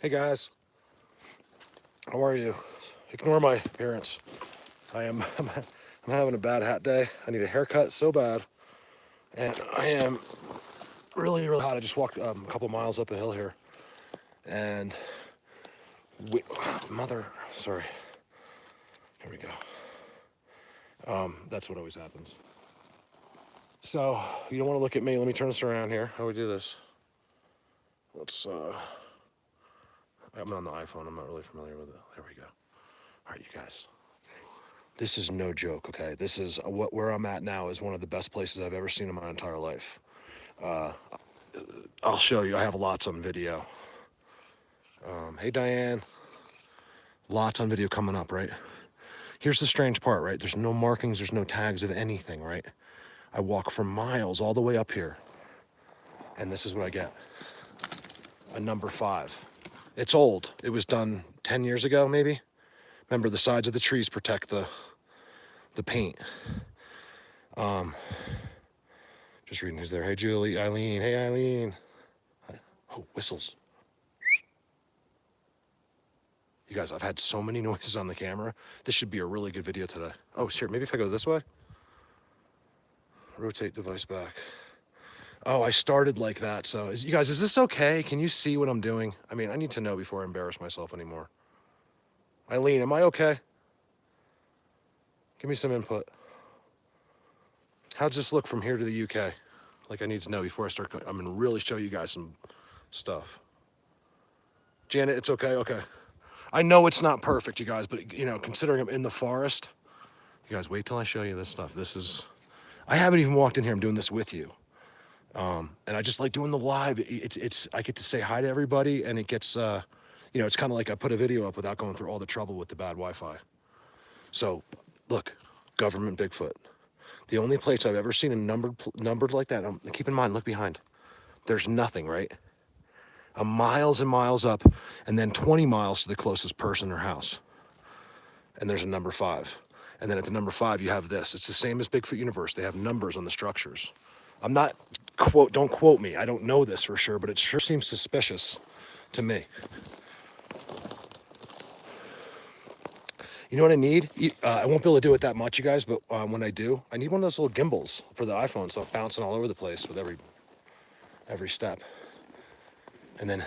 Hey guys, how are you? Ignore my appearance. I'm having a bad hat day. I need a haircut so bad, and I am really hot. I just walked a couple miles up a hill here, and sorry. Here we go. That's what always happens. So you don't want to look at me. Let me turn this around here. How do we do this? Let's. I'm on the iPhone. I'm not really familiar with it. There we go. All right, you guys. This is no joke, okay? This is where I'm at now is one of the best places I've ever seen in my entire life. I'll show you. I have lots on video. Hey, Diane. Lots on video coming up, right? Here's the strange part, right? There's no markings. There's no tags of anything, right? I walk for miles all the way up here, and this is what I get. A number 5. It's old. It was done 10 years ago, maybe. Remember, the sides of the trees protect the paint. Just reading who's there. Hey, Julie, Eileen. Hey, Eileen. Oh, whistles. You guys, I've had so many noises on the camera. This should be a really good video today. Oh, sure. Maybe if I go this way. Rotate device back. Oh, I started like that. So, you guys, is this okay? Can you see what I'm doing? I mean, I need to know before I embarrass myself anymore. Eileen, am I okay? Give me some input. How's this look from here to the UK? Like, I need to know before I start. I'm going to really show you guys some stuff. Janet, it's okay? Okay. I know it's not perfect, you guys, but, you know, considering I'm in the forest, you guys, wait till I show you this stuff. I haven't even walked in here. I'm doing this with you. And I just like doing the live. I get to say hi to everybody, and it gets, it's kind of like I put a video up without going through all the trouble with the bad Wi-Fi. So, look, government Bigfoot. The only place I've ever seen a numbered like that. Keep in mind, look behind. There's nothing, right? Miles and miles up, and then 20 miles to the closest person or house. And there's a number 5. And then at the number 5, you have this. It's the same as Bigfoot Universe. They have numbers on the structures. Don't quote me. I don't know this for sure, but it sure seems suspicious to me. You know what I need? I won't be able to do it that much, you guys, but when I do, I need one of those little gimbals for the iPhone, so I'm bouncing all over the place with every step. And then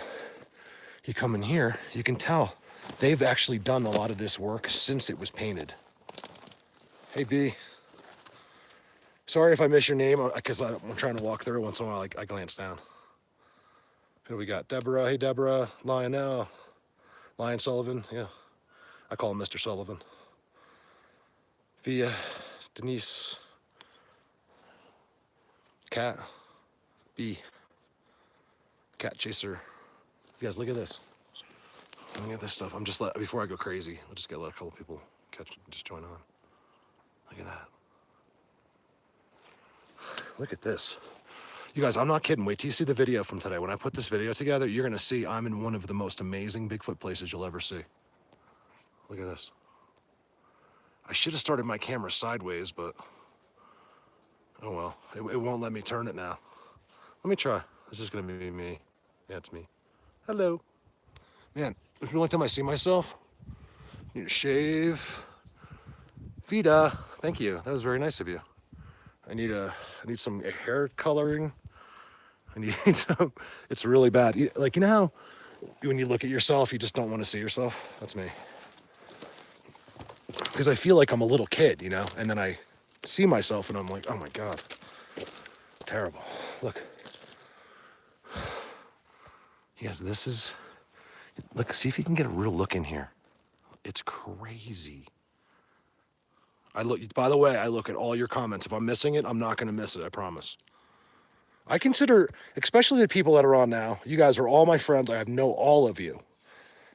you come in here, you can tell they've actually done a lot of this work since it was painted. Hey, B. Sorry if I miss your name, because I'm trying to walk through. Once in a while, I glance down. Who do we got? Deborah. Hey, Deborah. Lionel. Lion Sullivan. Yeah. I call him Mr. Sullivan. Via. Denise. Cat. B. Cat Chaser. You guys, look at this. Look at this stuff. Before I go crazy, I'll just let a couple people just join on. Look at that. Look at this. You guys, I'm not kidding. Wait till you see the video from today. When I put this video together, you're going to see I'm in one of the most amazing Bigfoot places you'll ever see. Look at this. I should have started my camera sideways, but oh well. It won't let me turn it now. Let me try. This is going to be me. Yeah, it's me. Hello. Man, this is the only time I see myself. Need to shave. Vida, thank you. That was very nice of you. I need some hair coloring. I need some. It's really bad. Like, you know how when you look at yourself, you just don't want to see yourself? That's me. Because I feel like I'm a little kid, you know? And then I see myself and I'm like, oh my God. Terrible. Look. Yes, look, see if you can get a real look in here. It's crazy. By the way, I look at all your comments. If I'm missing it, I'm not going to miss it, I promise. I consider, especially the people that are on now, you guys are all my friends. I know all of you.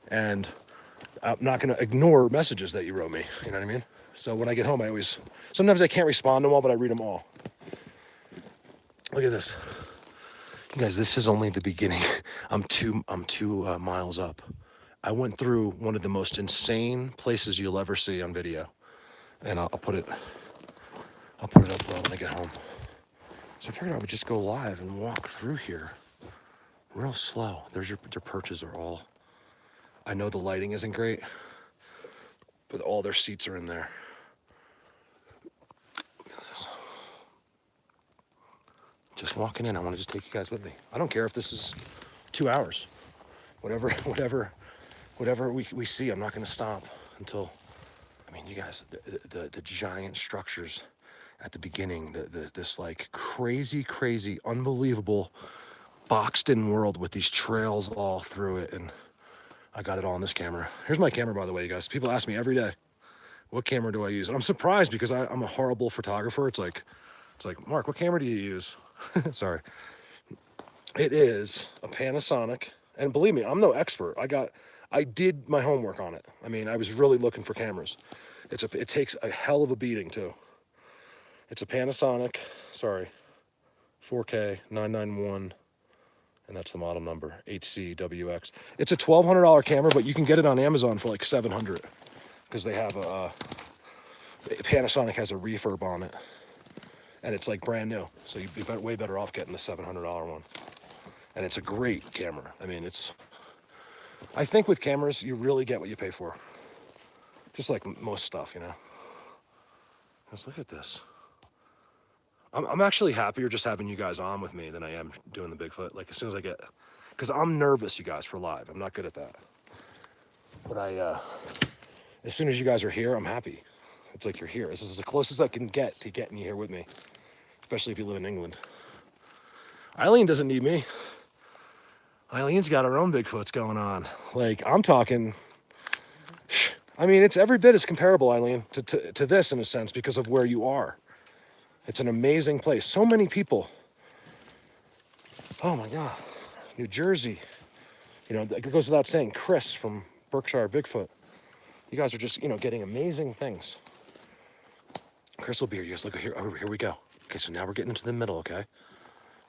And I'm not going to ignore messages that you wrote me. You know what I mean? So when I get home, sometimes I can't respond to them all, but I read them all. Look at this. You guys, this is only the beginning. I'm two miles up. I went through one of the most insane places you'll ever see on video. And I'll put it up when I get home. So I figured I would just go live and walk through here real slow. Their perches are all I know the lighting isn't great, but all their seats are in there. Look at this. Just walking in, I want to just take you guys with me. I don't care if this is 2 hours. Whatever we see, I'm not going to stop until, I mean, you guys, the giant structures at the beginning, this like crazy, unbelievable boxed in world with these trails all through it. And I got it all on this camera. Here's my camera, by the way, you guys. People ask me every day, what camera do I use? And I'm surprised because I'm a horrible photographer. It's like, Mark, what camera do you use? Sorry. It is a Panasonic. And believe me, I'm no expert. I did my homework on it. I mean, I was really looking for cameras. It takes a hell of a beating too. It's a Panasonic, 4K 991, and that's the model number, HCWX. It's a $1,200 camera, but you can get it on Amazon for like $700 because they have Panasonic has a refurb on it, and it's like brand new. So you'd be way better off getting the $700 one. And it's a great camera. I mean, I think with cameras, you really get what you pay for. Just like most stuff, you know. Let's look at this. I'm actually happier just having you guys on with me than I am doing the Bigfoot. Like as soon as I get, because I'm nervous, you guys, for live. I'm not good at that. But as soon as you guys are here, I'm happy. It's like you're here. This is the closest I can get to getting you here with me, especially if you live in England. Eileen doesn't need me. Eileen's got her own Bigfoots going on. Like, I'm talking, I mean, it's every bit as comparable, Eileen, to this in a sense because of where you are. It's an amazing place. So many people. Oh my God. New Jersey. You know, it goes without saying, Chris from Berkshire Bigfoot. You guys are just, getting amazing things. Chris will be here. You guys look here. Oh, here we go. Okay, so now we're getting into the middle, okay?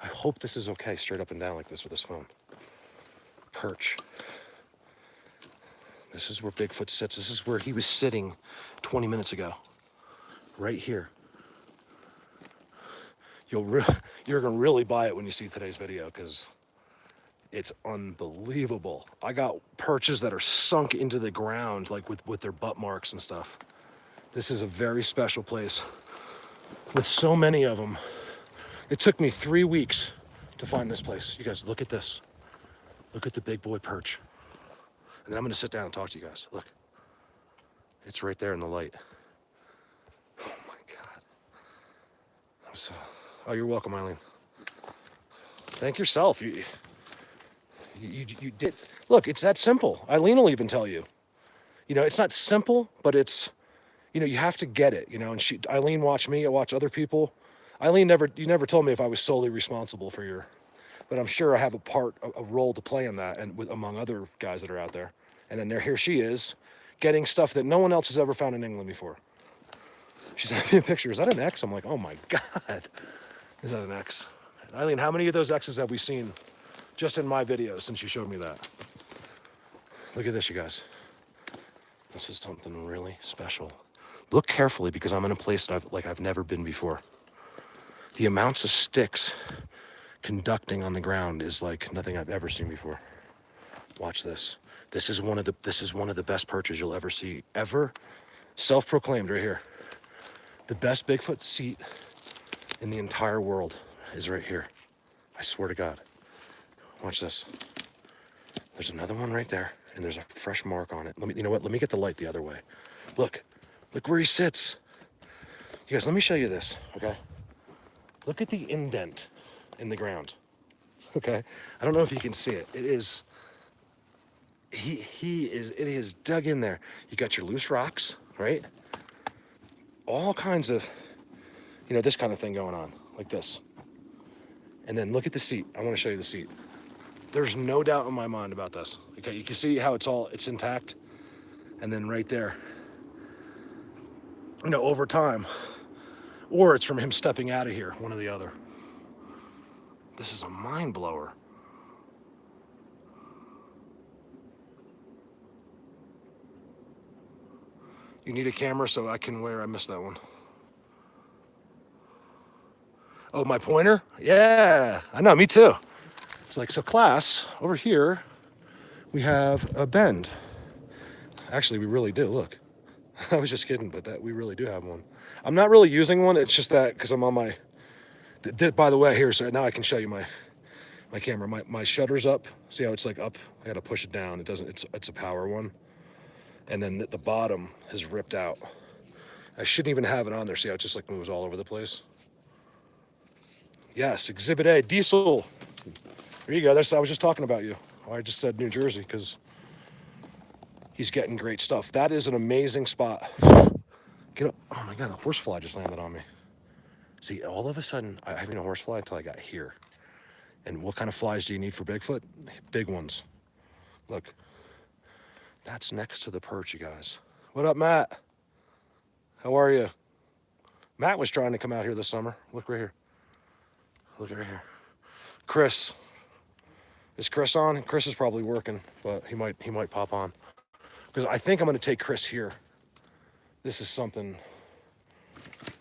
I hope this is okay, straight up and down like this with this phone. Perch. This is where Bigfoot sits. This is where he was sitting 20 minutes ago. Right here. You're gonna really buy it when you see today's video because it's unbelievable. I got perches that are sunk into the ground, like with their butt marks and stuff. This is a very special place with so many of them. It took me 3 weeks to find this place. You guys, look at this. Look at the big boy perch. And then I'm gonna sit down and talk to you guys. Look, it's right there in the light. Oh my God. Oh, you're welcome, Eileen. Thank yourself. You did. Look, it's that simple. Eileen will even tell you. It's not simple, but it's, you have to get it, and Eileen watched me, I watch other people. Eileen you never told me if I was solely responsible for but I'm sure I have a role to play in that, and among other guys that are out there. And then here she is, getting stuff that no one else has ever found in England before. She sent me a picture. Is that an X? I'm like, oh my God. Is that an X? Eileen, how many of those X's have we seen just in my videos since you showed me that? Look at this, you guys. This is something really special. Look carefully because I'm in a place that I've never been before. The amounts of sticks conducting on the ground is like nothing I've ever seen before. Watch this. This is one of the best perches you'll ever see, ever. Self-proclaimed right here. The best Bigfoot seat in the entire world is right here. I swear to God. Watch this. There's another one right there, and there's a fresh mark on it. You know what? Let me get the light the other way. Look where he sits. You guys, let me show you this, okay? Look at the indent in the ground, okay? I don't know if you can see it. It is, it is dug in there. You got your loose rocks, right? All kinds of, this kind of thing going on, like this. And then look at the seat. I want to show you the seat. There's no doubt in my mind about this. Okay, you can see how it's intact. And then right there, over time, or it's from him stepping out of here, one or the other. This is a mind blower. You need a camera so I missed that one. Oh, my pointer? Yeah, I know, me too. It's like, so class, over here, we have a bend. Actually, we really do. Look, I was just kidding, but that we really do have one. I'm not really using one. It's just that because I'm on my. By the way, here, so now I can show you my camera. My shutter's up. See how it's like up? I got to push it down. It doesn't. It's a power one. And then the bottom is ripped out. I shouldn't even have it on there. See how it just like moves all over the place? Yes, Exhibit A, Diesel. There you go. I was just talking about you. I just said New Jersey because he's getting great stuff. That is an amazing spot. Get up. Oh my God, a horsefly just landed on me. See, all of a sudden, I haven't seen a horsefly until I got here. And what kind of flies do you need for Bigfoot? Big ones. Look, that's next to the perch, you guys. What up, Matt? How are you? Matt was trying to come out here this summer. Look right here. Look right here. Chris. Is Chris on? Chris is probably working, but he might pop on. Because I think I'm going to take Chris here. This is something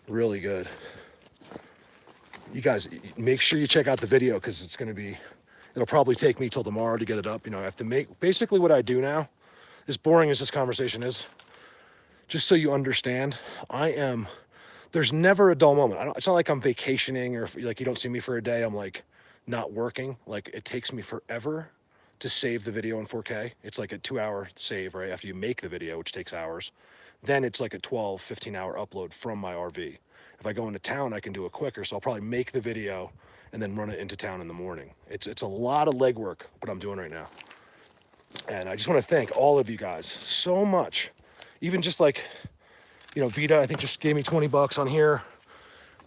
really good. You guys, make sure you check out the video because it'll probably take me till tomorrow to get it up. You know, I have to basically what I do now, as boring as this conversation is, just so you understand, there's never a dull moment. It's not like I'm vacationing or like you don't see me for a day, I'm like not working. Like it takes me forever to save the video in 4K. It's like a 2-hour save, right? After you make the video, which takes hours. Then it's like a 12, 15-hour upload from my RV. If I go into town, I can do it quicker. So I'll probably make the video and then run it into town in the morning. It's a lot of legwork, what I'm doing right now. And I just want to thank all of you guys so much. Even just like, you know, Vita, I think just gave me $20 on here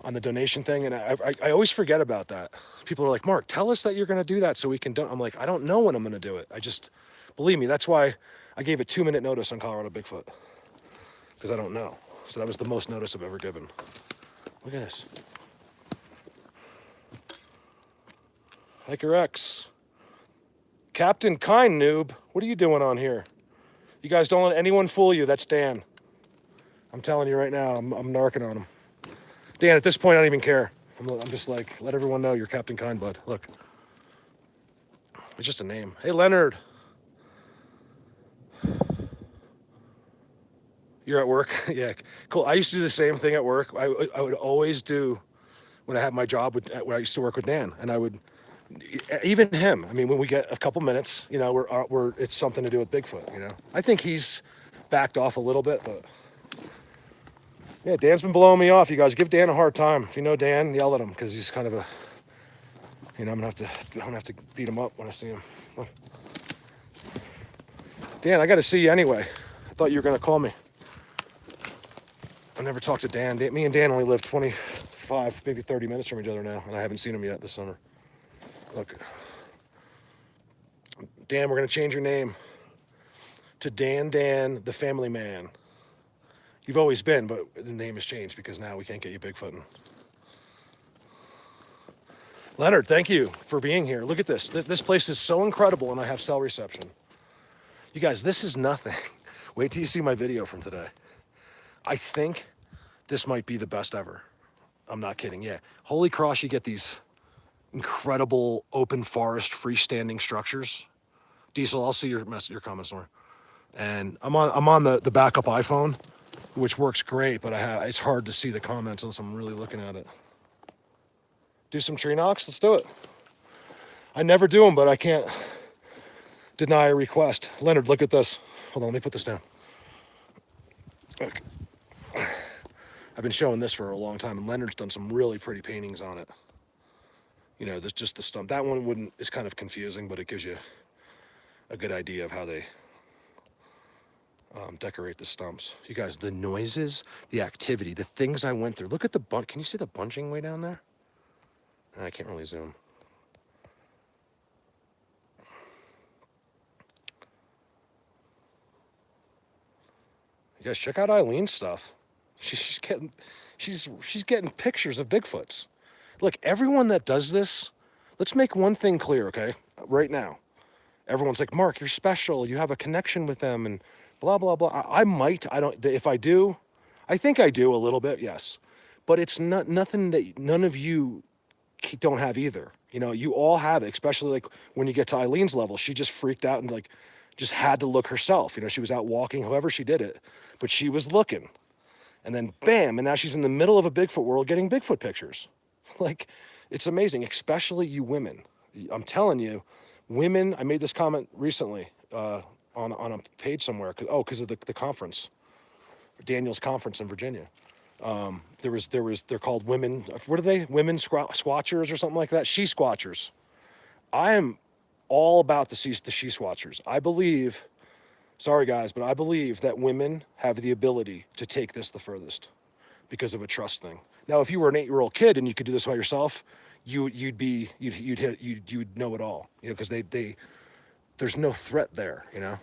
on the donation thing. And I always forget about that. People are like, Mark, tell us that you're going to do that so we can do it. I'm like, I don't know when I'm going to do it. Believe me, that's why I gave a 2-minute notice on Colorado Bigfoot. Because I don't know. So that was the most notice I've ever given. Look at this. Hiker X. Captain Kind Noob, what are you doing on here? You guys don't let anyone fool you. That's Dan. I'm telling you right now, I'm narking on him. Dan, at this point, I don't even care. I'm just like, let everyone know you're Captain Kind, bud. Look. It's just a name. Hey, Leonard. You're at work? Yeah, cool. I used to do the same thing at work. I would always do, when I had my job, when I used to work with Dan, and I would, even him, I mean, when we get a couple minutes, you know, it's something to do with Bigfoot, you know. I think he's backed off a little bit, but yeah, Dan's been blowing me off. You guys give Dan a hard time. If you know Dan, yell at him, because he's kind of a, you know, I'm gonna have to beat him up when I see him. Look. Dan, I got to see you anyway. I thought you were gonna call me. I never talked to Dan. Me and Dan only live 25, maybe 30 minutes from each other now, and I haven't seen him yet this summer. Look, Dan, we're gonna change your name to Dan, the family man. You've always been, but the name has changed because now we can't get you Bigfooting. Leonard, thank you for being here. Look at this. This place is so incredible, and I have cell reception. You guys, this is nothing. Wait till you see my video from today. I think this might be the best ever. I'm not kidding, yeah. Holy cross, you get these incredible open forest freestanding structures. Diesel, I'll see your comments more. And I'm on the backup iPhone, which works great, but it's hard to see the comments unless I'm really looking at it. Do some tree knocks? Let's do it. I never do them, but I can't deny a request. Leonard, look at this. Hold on, let me put this down. Okay. I've been showing this for a long time, and Leonard's done some really pretty paintings on it. You know, there's just the stump. That one is kind of confusing, but it gives you a good idea of how they decorate the stumps. You guys, the noises, the activity, the things I went through. Look at can you see the bunching way down there? I can't really zoom. You guys, check out Eileen's stuff. She's getting pictures of Bigfoots. Look, everyone that does this, let's make one thing clear, okay? Right now. Everyone's like, Mark, you're special. You have a connection with them and blah, blah, blah. If I do, I think I do a little bit, yes. But it's nothing that none of you don't have either. You know, you all have it, especially like when you get to Eileen's level. She just freaked out and like just had to look herself. You know, she was out walking, however she did it, but she was looking. And then bam, and now she's in the middle of a Bigfoot world getting Bigfoot pictures. Like, it's amazing, especially you women. I'm telling you, women, I made this comment recently on a page somewhere, because of the conference, Daniel's conference in Virginia. They're called women, what are they? Women squatchers or something like that? She squatchers. I am all about the she squatchers. I believe, sorry guys, but I believe that women have the ability to take this the furthest because of a trust thing. Now, if you were an 8-year-old kid and you could do this by yourself, you'd know it all, you know, because there's no threat there, you know.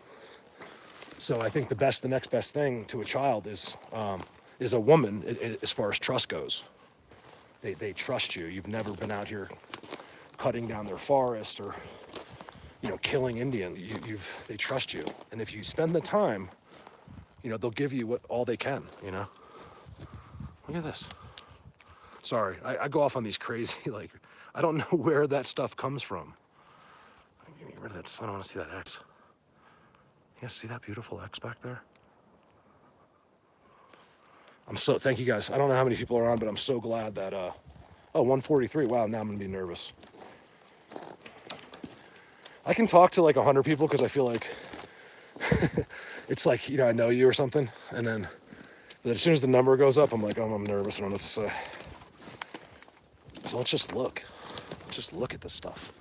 So I think the next best thing to a child is a woman as far as trust goes. They trust you. You've never been out here cutting down their forest or, you know, killing Indian. They trust you, and if you spend the time, you know, they'll give you all they can. You know. Look at this. Sorry, I go off on these crazy, like, I don't know where that stuff comes from. Get rid of that. I don't want to see that X. You guys see that beautiful X back there? Thank you guys. I don't know how many people are on, but I'm so glad that, 143. Wow, now I'm gonna be nervous. I can talk to like 100 people because I feel like it's like, you know, I know you or something. And then as soon as the number goes up, I'm like, oh, I'm nervous. I don't know what to say. So let's just look. Let's just look at this stuff.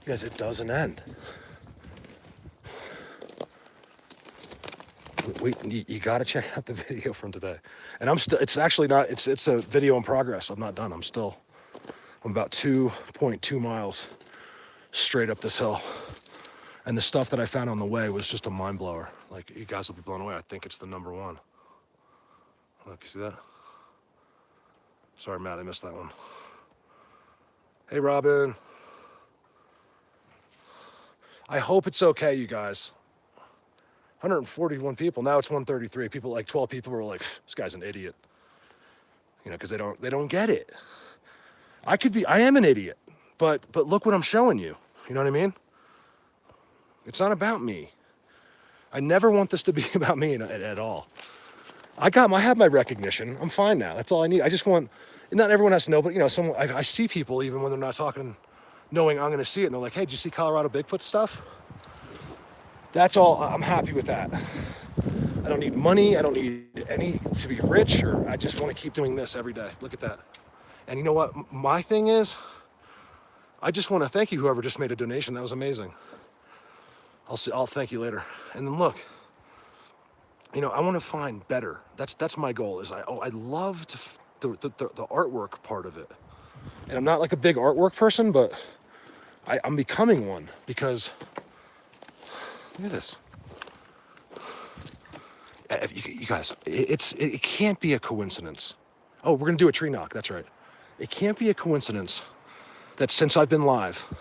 You guys, it doesn't end. You got to check out the video from today. And it's actually not, it's a video in progress. I'm not done. I'm about 2.2 miles straight up this hill. And the stuff that I found on the way was just a mind blower. Like, you guys will be blown away. I think it's the number one. Look, you see that? Sorry, Matt, I missed that one. Hey, Robin. I hope it's okay, you guys. 141 people. Now it's 133. People, like 12 people were like, this guy's an idiot. You know, because they don't get it. I am an idiot, but look what I'm showing you. You know what I mean? It's not about me. I never want this to be about me at all. I have my recognition. I'm fine now. That's all I need. I just want, not everyone has to know, but you know, I see people even when they're not talking, knowing I'm going to see it, and they're like, hey, did you see Colorado Bigfoot stuff? That's all. I'm happy with that. I don't need money. I don't need to be rich, or I just want to keep doing this every day. Look at that. And you know what? My thing is, I just want to thank you, whoever just made a donation. That was amazing. I'll thank you later. And then look, you know, I want to find better. That's my goal. I love the artwork part of it. And I'm not like a big artwork person, but I'm becoming one because look at this. You guys, it can't be a coincidence. Oh, we're gonna do a tree knock. That's right. It can't be a coincidence that since I've been live,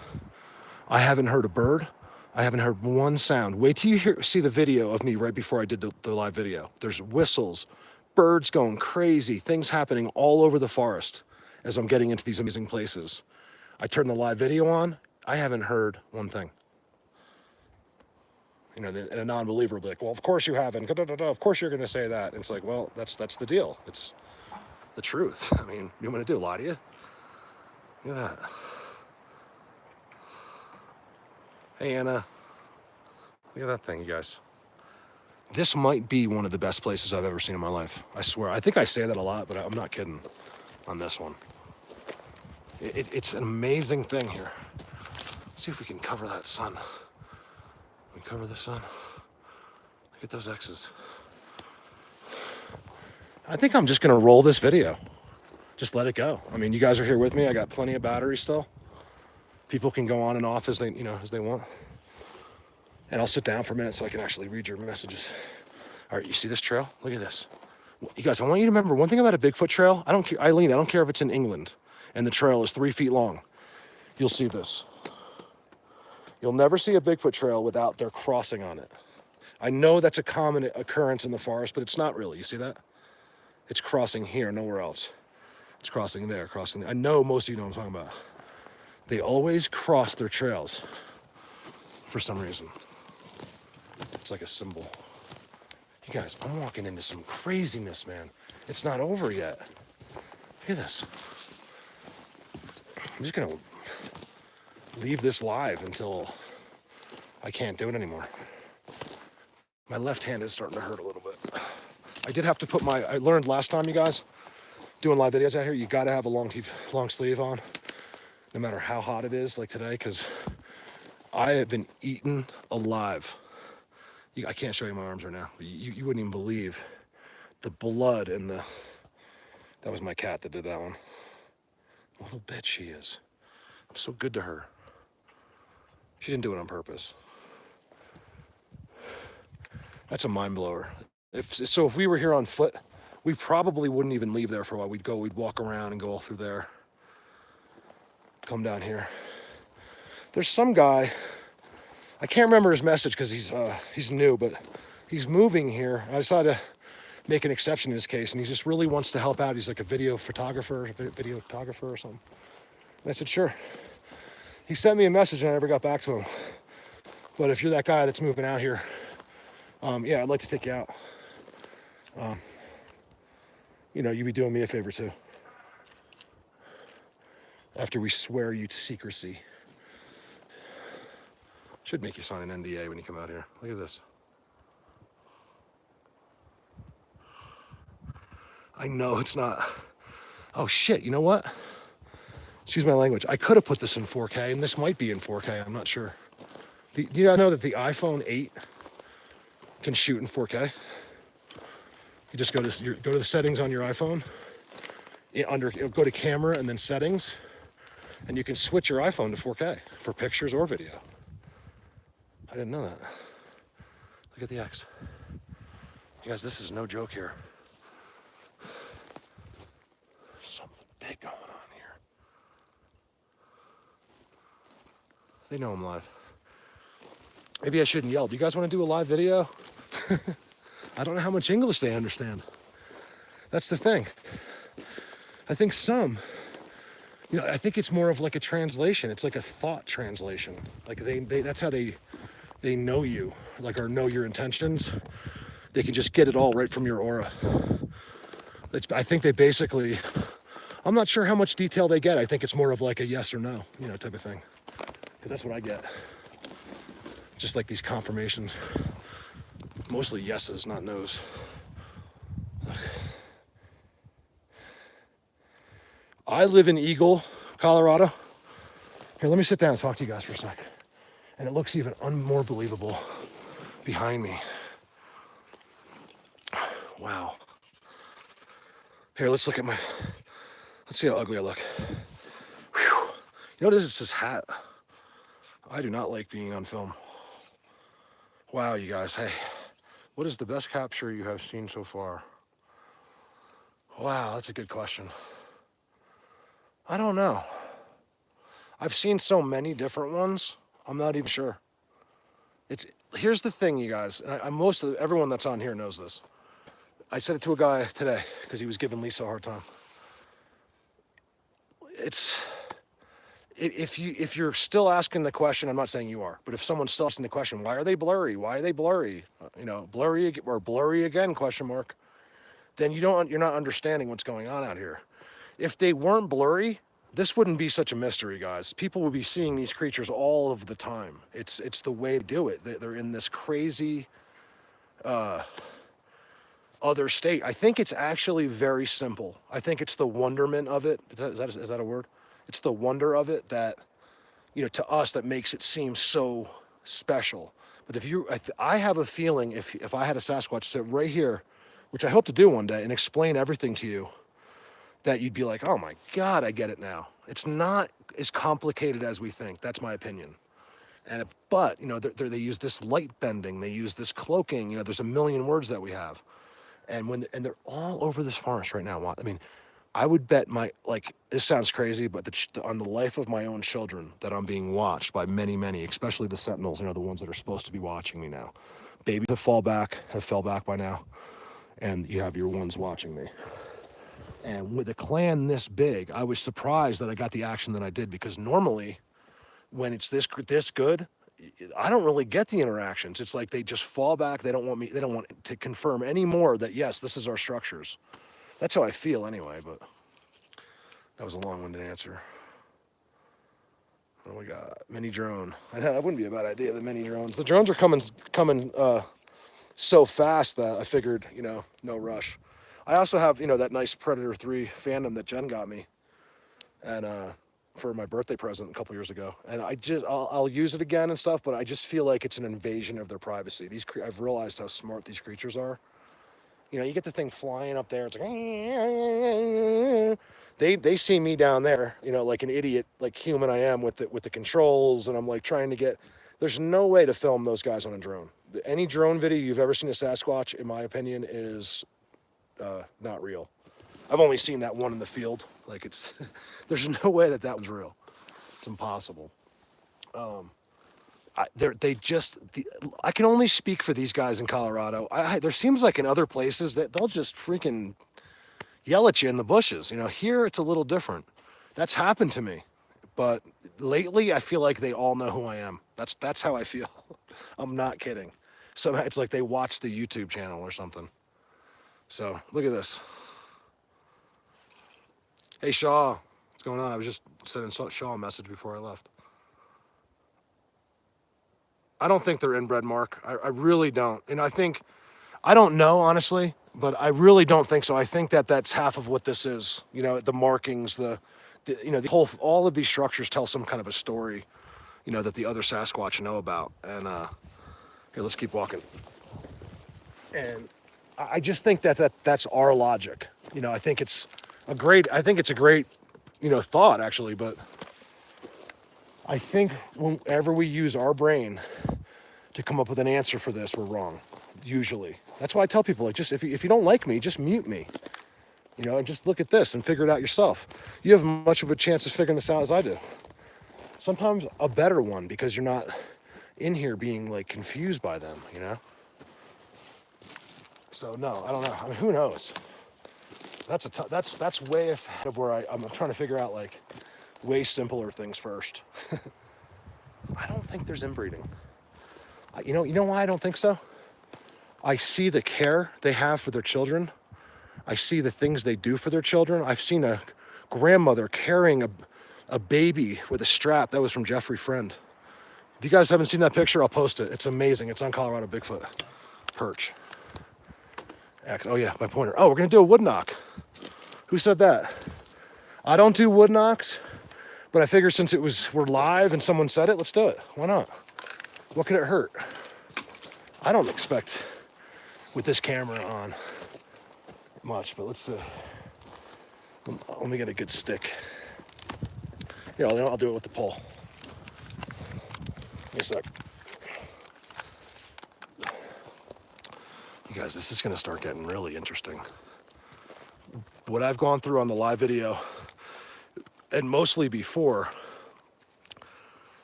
I haven't heard a bird. I haven't heard one sound. Wait till you see the video of me right before I did the live video. There's whistles, birds going crazy, things happening all over the forest as I'm getting into these amazing places. I turn the live video on. I haven't heard one thing. You know, and a non-believer will be like, well, of course you haven't. Of course you're going to say that. And it's like, well, that's the deal. It's the truth. I mean, you want me to do? Lie to you? Look at that. Hey, Anna. Look at that thing, you guys. This might be one of the best places I've ever seen in my life. I swear. I think I say that a lot, but I'm not kidding on this one. It's an amazing thing here. Let's see if we can cover that sun. We cover the sun. Look at those X's. I think I'm just gonna roll this video. Just let it go. I mean, you guys are here with me. I got plenty of battery still. People can go on and off as they want. And I'll sit down for a minute so I can actually read your messages. All right, you see this trail? Look at this. You guys, I want you to remember one thing about a Bigfoot trail. I don't care, Eileen, I don't care if it's in England and the trail is 3 feet long. You'll see this. You'll never see a Bigfoot trail without their crossing on it. I know that's a common occurrence in the forest, but it's not really. You see that? It's crossing here, nowhere else. It's crossing there, crossing there. I know most of you know what I'm talking about. They always cross their trails for some reason. It's like a symbol. You guys, I'm walking into some craziness, man. It's not over yet. Look at this. I'm just gonna leave this live until I can't do it anymore. My left hand is starting to hurt a little bit. I did have to put I learned last time, you guys, doing live videos out here, you gotta have a long sleeve on, no matter how hot it is, like today, because I have been eaten alive. I can't show you my arms right now. You wouldn't even believe the blood and the... That was my cat that did that one. Little bitch she is. I'm so good to her. She didn't do it on purpose. That's a mind blower. If we were here on foot, we probably wouldn't even leave there for a while. We'd walk around and go all through there. Come down here. There's some guy, I can't remember his message because he's new, but he's moving here. I decided to make an exception in his case, and he just really wants to help out. He's like a videographer or something. And I said, sure. He sent me a message and I never got back to him. But if you're that guy that's moving out here, yeah, I'd like to take you out. You know, you'd be doing me a favor too. After we swear you to secrecy. Should make you sign an NDA when you come out here. Look at this. I know it's not. Oh shit, you know what? Excuse my language. I could have put this in 4K, and this might be in 4K, I'm not sure. Do you guys know that the iPhone 8 can shoot in 4K? You just go to the settings on your iPhone, go to camera and then settings, and you can switch your iPhone to 4K for pictures or video. I didn't know that. Look at the X. You guys, this is no joke here. Something big going on here. They know I'm live. Maybe I shouldn't yell. Do you guys want to do a live video? I don't know how much English they understand. That's the thing. I think some, you know, I think it's more of like a translation. It's like a thought translation. Like they that's how they know you, like, or know your intentions. They can just get it all right from your aura. I think they basically, I'm not sure how much detail they get. I think it's more of like a yes or no, you know, type of thing. Because that's what I get. Just like these confirmations. Mostly yeses, not nos. Look. I live in Eagle, Colorado. Here, let me sit down and talk to you guys for a sec. And it looks even more believable behind me. Wow. Here, let's look at let's see how ugly I look. Whew. You know what it is? It's this hat. I do not like being on film. Wow, you guys, hey. What is the best capture you have seen so far? Wow, that's a good question. I don't know. I've seen so many different ones, I'm not even sure. Here's the thing, you guys, and everyone that's on here knows this. I said it to a guy today because he was giving Lisa a hard time. If you're still asking the question, I'm not saying you are, but if someone's still asking the question, why are they blurry? Why are they blurry? You know, blurry or blurry again, question mark. Then you're not understanding what's going on out here. If they weren't blurry, this wouldn't be such a mystery, guys. People would be seeing these creatures all of the time. It's the way to do it. They're in this crazy other state. I think it's actually very simple. I think it's the wonderment of it. Is that a word? It's the wonder of it that, you know, to us, that makes it seem so special. But I have a feeling if I had a Sasquatch sit right here, which I hope to do one day, and explain everything to you, that you'd be like, oh my God, I get it now. It's not as complicated as we think. That's my opinion. But, you know, they use this light bending, they use this cloaking, you know, there's a million words that we have. And they're all over this forest right now. I mean, I would bet this sounds crazy, but on the life of my own children that I'm being watched by many, many, especially the sentinels, you know, the ones that are supposed to be watching me now. Babies have fell back by now, and you have your ones watching me. And with a clan this big, I was surprised that I got the action that I did, because normally when it's this good, I don't really get the interactions. It's like they just fall back. They don't want to confirm anymore that, yes, this is our structures. That's how I feel anyway, but that was a long-winded answer. Oh, we got mini drone. I know that wouldn't be a bad idea, the mini drones. The drones are coming so fast that I figured, no rush. I also have, that nice Predator 3 Phantom that Jen got me, and for my birthday present a couple years ago. And I'll use it again and stuff, but I just feel like it's an invasion of their privacy. I've realized how smart these creatures are. You get the thing flying up there. It's like they see me down there, like an idiot, like human I am with the controls, and I'm like trying to get. There's no way to film those guys on a drone. Any drone video you've ever seen of Sasquatch, in my opinion, is not real. I've only seen that one in the field. Like there's no way that was real. It's impossible. I can only speak for these guys in Colorado. There seems like in other places that they'll just freaking yell at you in the bushes. Here it's a little different. That's happened to me. But lately I feel like they all know who I am. That's how I feel. I'm not kidding. So it's like they watch the YouTube channel or something. So look at this. Hey Shaw, what's going on? I was just sending Shaw a message before I left. I don't think they're inbred, Mark. I really don't. And I don't know, honestly, but I really don't think so. I think that's half of what this is. The markings, the all of these structures tell some kind of a story, that the other Sasquatch know about. And here, let's keep walking. And I just think that's our logic. I think it's a great thought, actually, but I think whenever we use our brain to come up with an answer for this, we're wrong, usually. That's why I tell people, like, just if you don't like me, just mute me, and just look at this and figure it out yourself. You have much of a chance of figuring this out as I do. Sometimes a better one, because you're not in here being, like, confused by them, So, no, I don't know. I mean, who knows? That's way ahead of where I'm trying to figure out, like, way simpler things first. I don't think there's inbreeding. You know why I don't think so? I see the care they have for their children. I see the things they do for their children. I've seen a grandmother carrying a baby with a strap. That was from Jeffrey Friend. If you guys haven't seen that picture, I'll post it. It's amazing. It's on Colorado Bigfoot Perch. Oh yeah, my pointer. Oh, we're gonna do a wood knock. Who said that? I don't do wood knocks, but I figured since we're live and someone said it, let's do it. Why not? What could it hurt? I don't expect with this camera on much, but let's let me get a good stick. I'll do it with the pole. Give me a sec. You guys, this is gonna start getting really interesting. What I've gone through on the live video, and mostly before,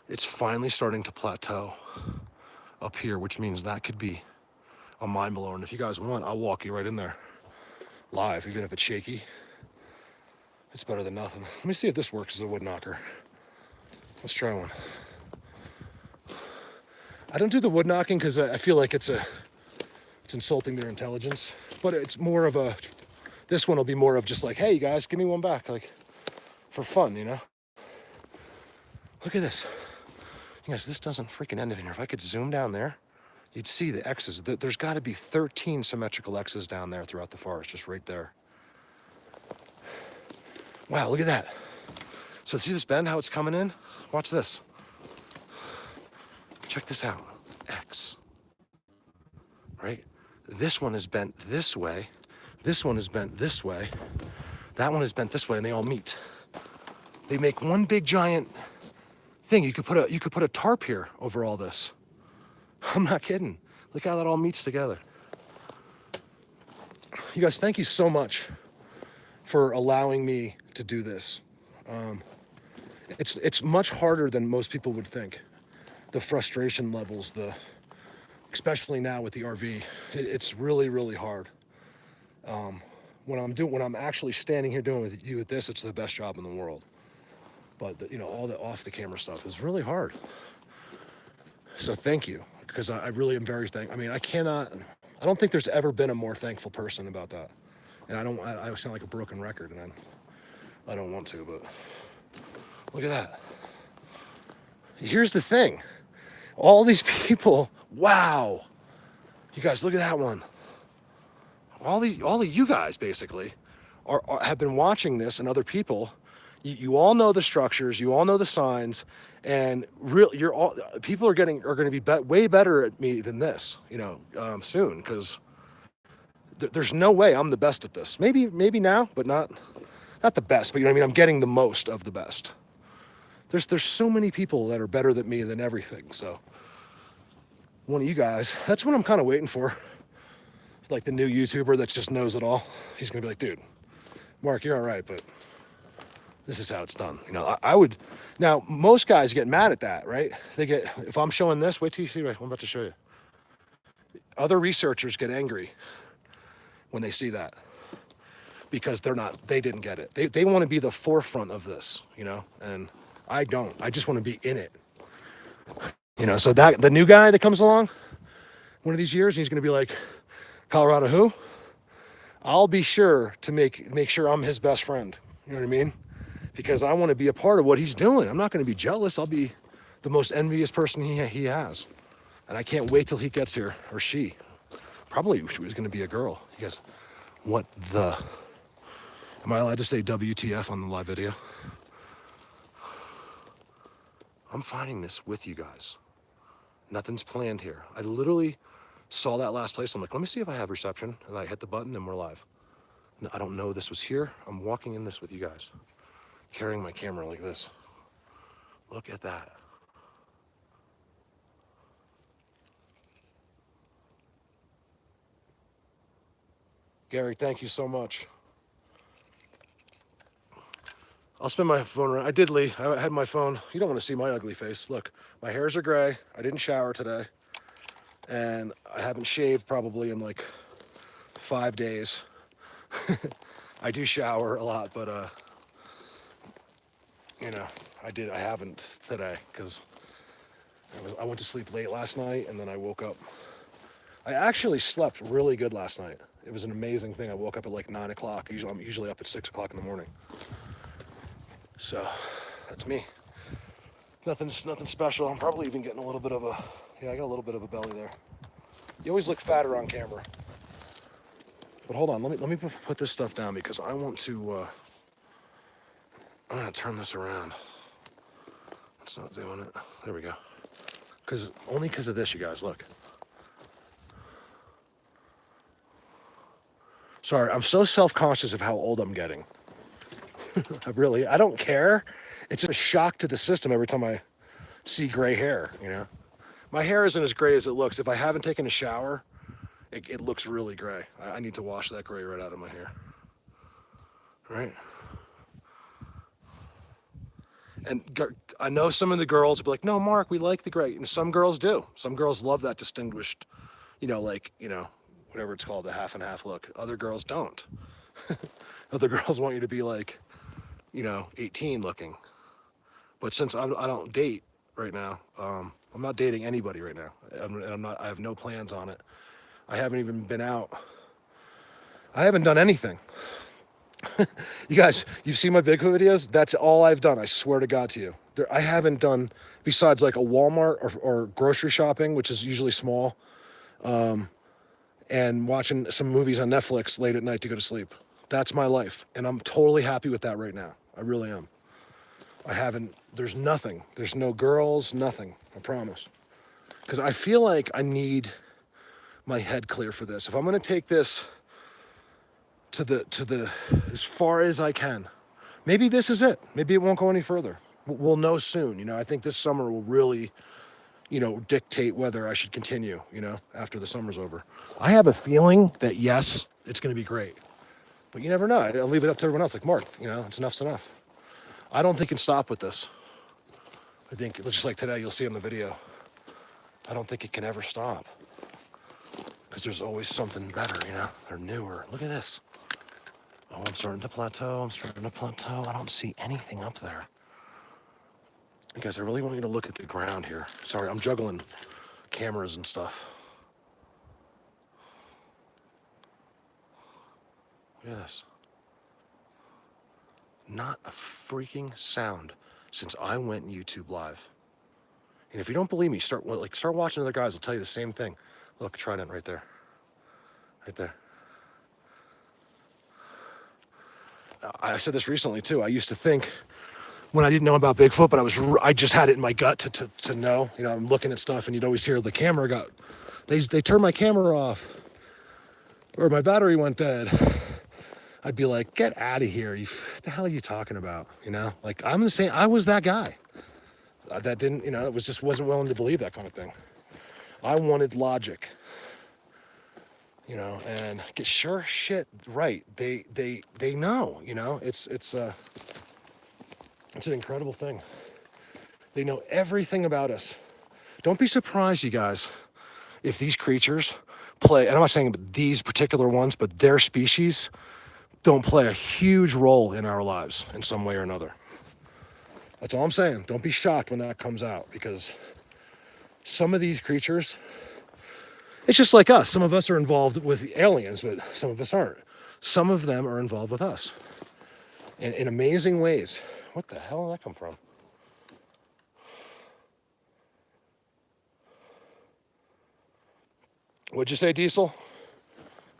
it's finally starting to plateau up here, which means that could be a mind blower. And if you guys want, I'll walk you right in there live, even if it's shaky. It's better than nothing. Let me see if this works as a wood knocker. Let's try one. I don't do the wood knocking because I feel like it's insulting their intelligence, but it's more of this one will be more of just like, hey, you guys, give me one back, like, for fun, Look at this. You guys, this doesn't freaking end in here. If I could zoom down there, you'd see the X's. There's got to be 13 symmetrical X's down there throughout the forest, just right there. Wow, look at that. So see this bend, how it's coming in? Watch this. Check this out. X. Right? This one is bent this way. This one is bent this way. That one is bent this way, and they all meet. They make one big giant thing. You could put a tarp here over all this. I'm not kidding. Look how that all meets together. You guys, thank you so much for allowing me to do this. It's much harder than most people would think. The frustration levels, especially now with the RV, it's really, really hard. When I'm actually standing here doing with this, it's the best job in the world. But all the off the camera stuff is really hard. So thank you, because I really am very thankful. I mean, I don't think there's ever been a more thankful person about that. And I sound like a broken record, and I don't want to, but look at that. Here's the thing. All these people, wow. You guys, look at that one. All of you guys, basically, have been watching this, and other people. You all know the structures, you all know the signs, and people are going to be way better at me than this, soon, because there's no way I'm the best at this. Maybe now, but not the best, but you know what I mean? I'm getting the most of the best. There's so many people that are better than me than everything. So one of you guys, that's what I'm kind of waiting for. Like the new YouTuber that just knows it all. He's gonna be like, dude, Mark, you're all right, but this is how it's done. I would, now most guys get mad at that, right? If I'm showing this, wait till you see what I'm about to show you. Other researchers get angry when they see that, because they didn't get it. They want to be the forefront of this, and I don't. I just want to be in it. So that the new guy that comes along one of these years, and he's going to be like, Colorado who? I'll be sure to make sure I'm his best friend. You know what I mean? Because I want to be a part of what he's doing. I'm not going to be jealous. I'll be the most envious person he has. And I can't wait till he gets here, or she. Probably she was going to be a girl. He goes, what the? Am I allowed to say WTF on the live video? I'm finding this with you guys. Nothing's planned here. I literally saw that last place. I'm like, let me see if I have reception. And I hit the button and we're live. No, I don't know this was here. I'm walking in this with you guys, carrying my camera like this. Look at that. Gary, thank you so much. I'll spin my phone around. I did leave. I had my phone. You don't want to see my ugly face. Look, my hairs are gray. I didn't shower today. And I haven't shaved probably in like 5 days. I do shower a lot, but I haven't today because I went to sleep late last night, and then I woke up. I actually slept really good last night. It was an amazing thing. I woke up at like 9 o'clock. I'm usually up at 6 o'clock in the morning. So that's me. Nothing special. I'm probably even getting a little bit of I got a little bit of a belly there. You always look fatter on camera. But hold on, let me put this stuff down, because I want to, I'm gonna turn this around. It's not doing it. There we go. Only because of this, you guys, look. Sorry, I'm so self-conscious of how old I'm getting. I don't care. It's a shock to the system every time I see gray hair, My hair isn't as gray as it looks. If I haven't taken a shower, it looks really gray. I need to wash that gray right out of my hair. Right? And I know some of the girls will be like, no, Mark, we like the gray. And some girls do. Some girls love that distinguished, whatever it's called, the half and half look. Other girls don't. Other girls want you to be like, 18 looking. But since I don't date right now, I'm not dating anybody right now. I have no plans on it. I haven't even been out. I haven't done anything. You guys, you've seen my Bigfoot videos? That's all I've done, I swear to God to you. I haven't done, besides like a Walmart or grocery shopping, which is usually small, and watching some movies on Netflix late at night to go to sleep. That's my life, and I'm totally happy with that right now. I really am. There's nothing. There's no girls, nothing, I promise. Because I feel like I need my head clear for this. If I'm gonna take this to the as far as I can, maybe this is it. Maybe it won't go any further. We'll know soon. I think this summer will really, dictate whether I should continue, after the summer's over. I have a feeling that yes, it's gonna be great. But you never know. I'll leave it up to everyone else. Like, Mark, it's enough's enough. I don't think it can stop with this. I think, just like today, you'll see in the video, I don't think it can ever stop. Because there's always something better, or newer. Look at this. Oh, I'm starting to plateau. I don't see anything up there. Guys, I really want you to look at the ground here. Sorry, I'm juggling cameras and stuff. Look at this. Not a freaking sound since I went YouTube live. And if you don't believe me, start watching other guys. I'll tell you the same thing. Look, trident right there. Right there. I said this recently too. I used to think when I didn't know about Bigfoot, but I just had it in my gut to know. You know, I'm looking at stuff and you'd always hear the camera they turned my camera off or my battery went dead. I'd be like, get out of here. What the hell are you talking about? You know, like I'm the same. I was that guy that didn't, you know, wasn't willing to believe that kind of thing. I wanted logic, you know, and get sure shit right. They know, you know, it's an incredible thing. They know everything about us. Don't be surprised, you guys, if these creatures play, and I'm not saying these particular ones, but their species don't play a huge role in our lives in some way or another. That's all I'm saying. Don't be shocked when that comes out, because some of these creatures, it's just like us. Some of us are involved with aliens, but some of us aren't. Some of them are involved with us in amazing ways. What the hell did that come from? What'd you say, Diesel?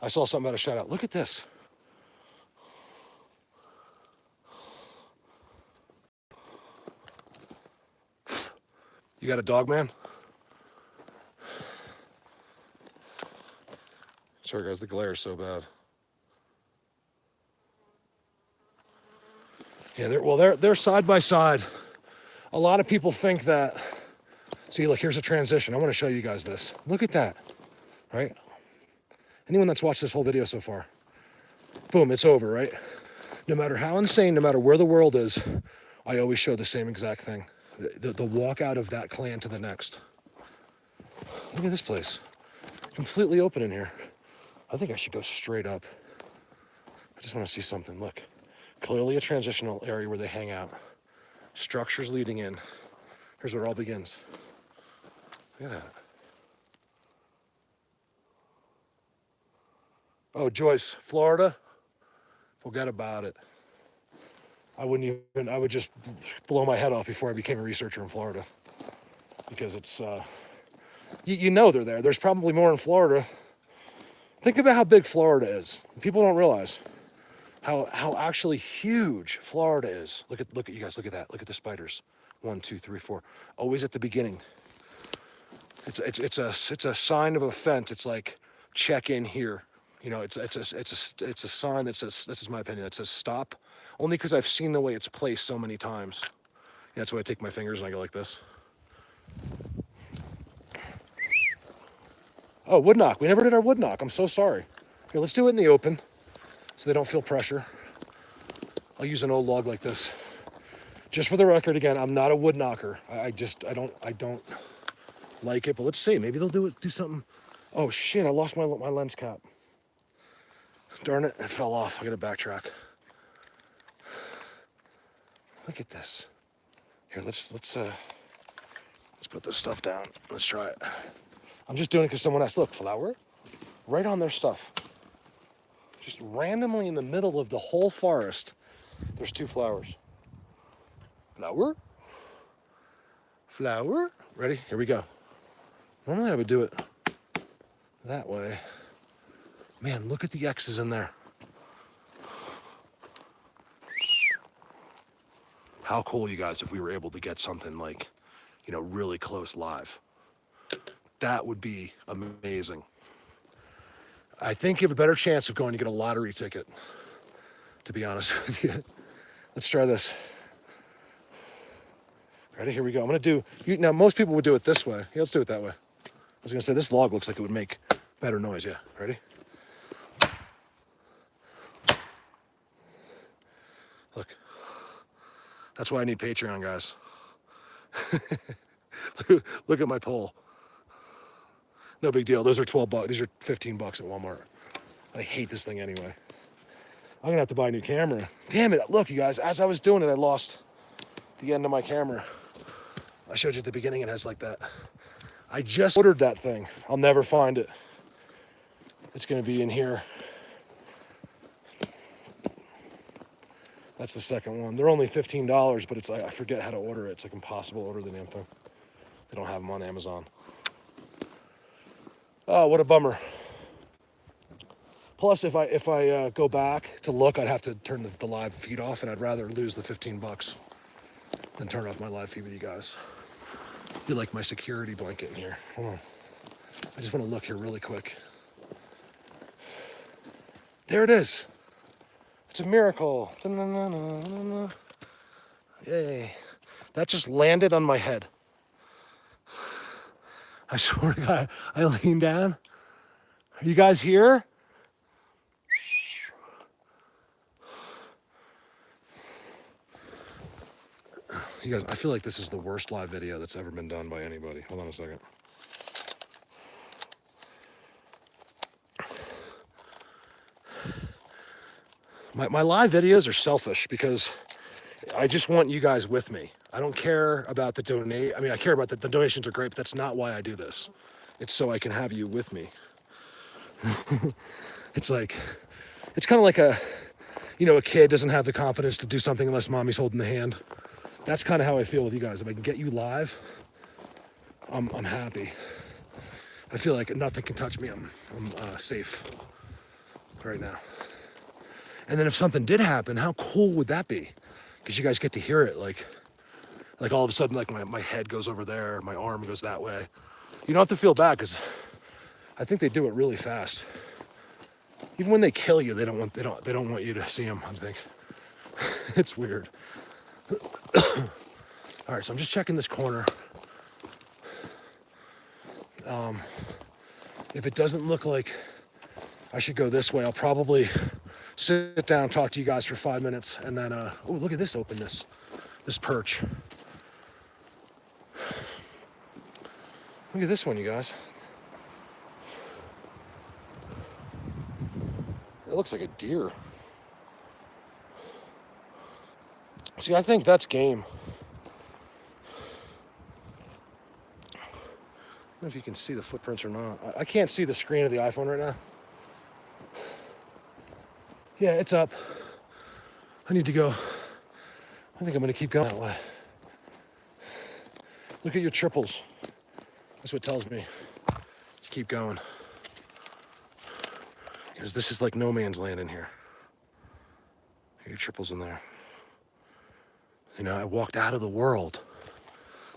I saw something about a shout out. Look at this. You got a dog, man? Sorry, guys, the glare is so bad. Yeah, they're side by side. A lot of people think that. See, look, here's a transition. I want to show you guys this. Look at that, right? Anyone that's watched this whole video so far, boom, it's over, right? No matter how insane, no matter where the world is, I always show the same exact thing. The walk out of that clan to the next. Look at this place. Completely open in here. I think I should go straight up. I just want to see something. Look. Clearly a transitional area where they hang out. Structures leading in. Here's where it all begins. Look at that. Oh, Joyce, Florida? Forget about it. I would just blow my head off before I became a researcher in Florida. Because it's, you know they're there. There's probably more in Florida. Think about how big Florida is. People don't realize how actually huge Florida is. Look at you guys, look at that. Look at the spiders. 1, 2, 3, 4. Always at the beginning. It's a sign of a fence. It's like, check in here. You know, it's a sign that says, this is my opinion, that says stop. Only because I've seen the way it's placed so many times. Yeah, that's why I take my fingers and I go like this. Oh, wood knock. We never did our wood knock. I'm so sorry. Here, let's do it in the open so they don't feel pressure. I'll use an old log like this. Just for the record, again, I'm not a wood knocker. I don't like it, but let's see. Maybe they'll do something. Oh shit, I lost my lens cap. Darn it, it fell off. I gotta backtrack. Look at this. Here, let's put this stuff down. Let's try it. I'm just doing it because someone asked. Look, flower, right on their stuff. Just randomly in the middle of the whole forest, there's 2 flowers. Flower. Flower. Ready? Here we go. Normally I would do it that way. Man, look at the X's in there. How cool, you guys, if we were able to get something like, you know, really close live. That would be amazing. I think you have a better chance of going to get a lottery ticket, to be honest with you. Let's try this. Ready? Here we go. I'm going to do, now most people would do it this way. Yeah, let's do it that way. I was going to say, this log looks like it would make better noise. Yeah, ready? Look. That's why I need Patreon, guys. Look at my pole. No big deal. Those are $12. These are $15 at Walmart. I hate this thing anyway. I'm gonna have to buy a new camera. Damn it! Look, you guys. As I was doing it, I lost the end of my camera. I showed you at the beginning, it has like that. I just ordered that thing. I'll never find it. It's gonna be in here. That's the second one. They're only $15, but it's like, I forget how to order it. It's like impossible to order the damn thing. They don't have them on Amazon. Oh, what a bummer. Plus, if I go back to look, I'd have to turn the live feed off, and I'd rather lose the $15 than turn off my live feed with you guys. You're like my security blanket in here. Hold on. I just want to look here really quick. There it is. It's a miracle. Da-na-na-na-na-na. Yay. That just landed on my head. I swear to God, I leaned down. Are you guys here? You guys, I feel like this is the worst live video that's ever been done by anybody. Hold on a second. My live videos are selfish because I just want you guys with me. I don't care about the donate. I mean, I care about the donations are great, but that's not why I do this. It's so I can have you with me. It's like, it's kind of like a kid doesn't have the confidence to do something unless mommy's holding the hand. That's kind of how I feel with you guys. If I can get you live, I'm happy. I feel like nothing can touch me. I'm safe right now. And then if something did happen, how cool would that be? Because you guys get to hear it, like all of a sudden, like my head goes over there, my arm goes that way. You don't have to feel bad because I think they do it really fast. Even when they kill you, they don't want you to see them. I think it's weird. All right, so I'm just checking this corner. If it doesn't look like I should go this way, I'll probably sit down, talk to you guys for 5 minutes, and then, oh, look at this openness, this perch. Look at this one, you guys. It looks like a deer. See, I think that's game. I don't know if you can see the footprints or not. I can't see the screen of the iPhone right now. Yeah, it's up. I need to go. I think I'm gonna keep going that way. Look at your triples. That's what tells me to keep going. Because this is like no man's land in here. Your triples in there. You know, I walked out of the world.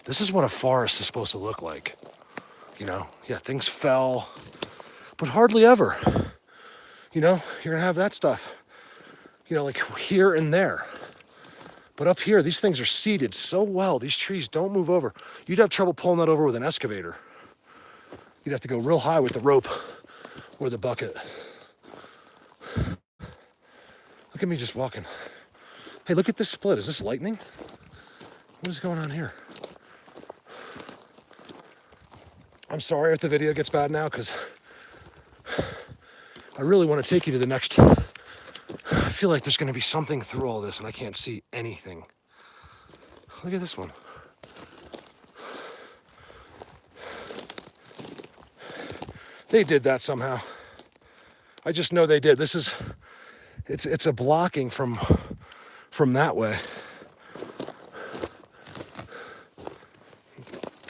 This is what a forest is supposed to look like. You know, yeah, things fell, but hardly ever. You know, you're gonna have that stuff, you know, like here and there. But up here, these things are seated so well. These trees don't move over. You'd have trouble pulling that over with an excavator. You'd have to go real high with the rope or the bucket. Look at me just walking. Hey, look at this split. Is this lightning? What is going on here? I'm sorry if the video gets bad now because I really want to take you to the next. I feel like there's going to be something through all this and I can't see anything. Look at this one. They did that somehow. I just know they did. It's a blocking from that way.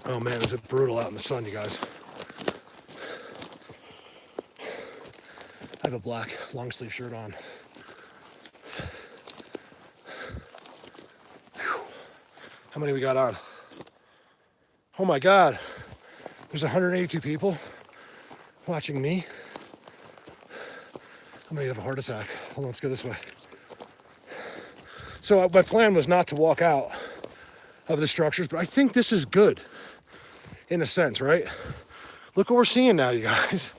Oh man, is it brutal out in the sun, you guys. I have a black long sleeve shirt on. Whew. How many we got on? Oh my God, there's 182 people watching me. I'm gonna have a heart attack. Hold on, let's go this way. So my plan was not to walk out of the structures, but I think this is good in a sense, right? Look what we're seeing now, you guys.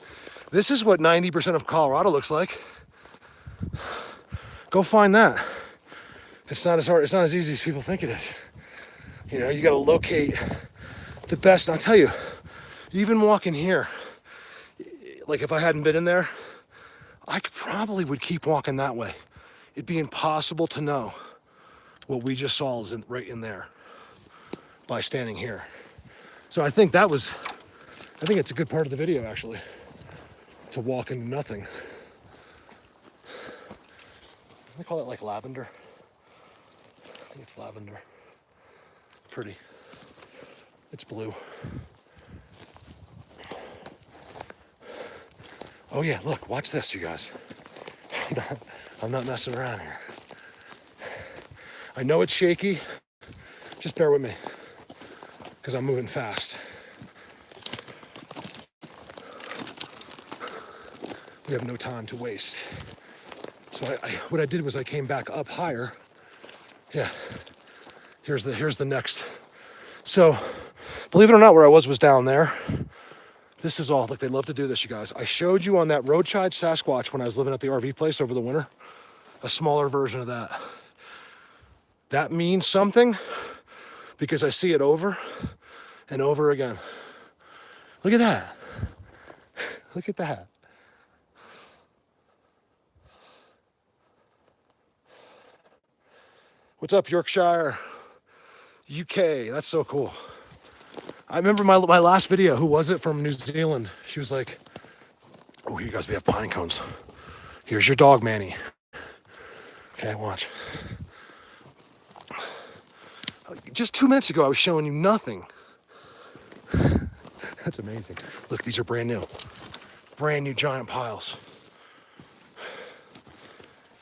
This is what 90% of Colorado looks like. Go find that. It's not as hard, it's not as easy as people think it is. You know, you gotta locate the best. And I'll tell you, even walking here, like if I hadn't been in there, I probably would keep walking that way. It'd be impossible to know what we just saw is right in there. by standing here. So I think it's a good part of the video actually, to walk into nothing. They call it like lavender. I think it's lavender. Pretty. It's blue. Oh yeah, look, watch this, you guys. I'm not messing around here. I know it's shaky. Just bear with me, because I'm moving fast. We have no time to waste. So what I did was I came back up higher. Yeah, here's the next. So, believe it or not, where I was down there. This is all, like, they love to do this, you guys. I showed you on that roadside Sasquatch when I was living at the RV place over the winter, a smaller version of that. That means something because I see it over and over again. Look at that. Look at that. What's up, Yorkshire? UK, that's so cool. I remember my last video, who was it, from New Zealand? She was like, oh, you guys, we have pine cones. Here's your dog, Manny. Okay, watch. Just 2 minutes ago, I was showing you nothing. That's amazing. Look, these are brand new. Brand new giant piles.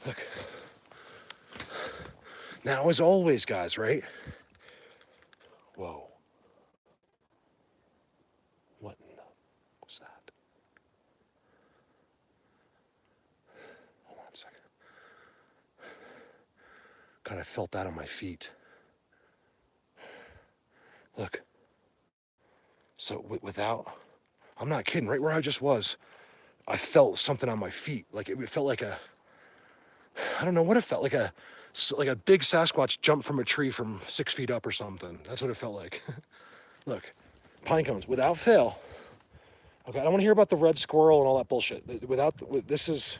Look. Now, as always, guys, right? Whoa. What in the was that? Hold on a second. God, I felt that on my feet. Look. So without, I'm not kidding, right where I just was, I felt something on my feet. Like it felt like I don't know what it felt like, a big Sasquatch jumped from a tree from 6 feet up or something. That's what it felt like. Look, pine cones, without fail. Okay, I don't want to hear about the red squirrel and all that bullshit. This is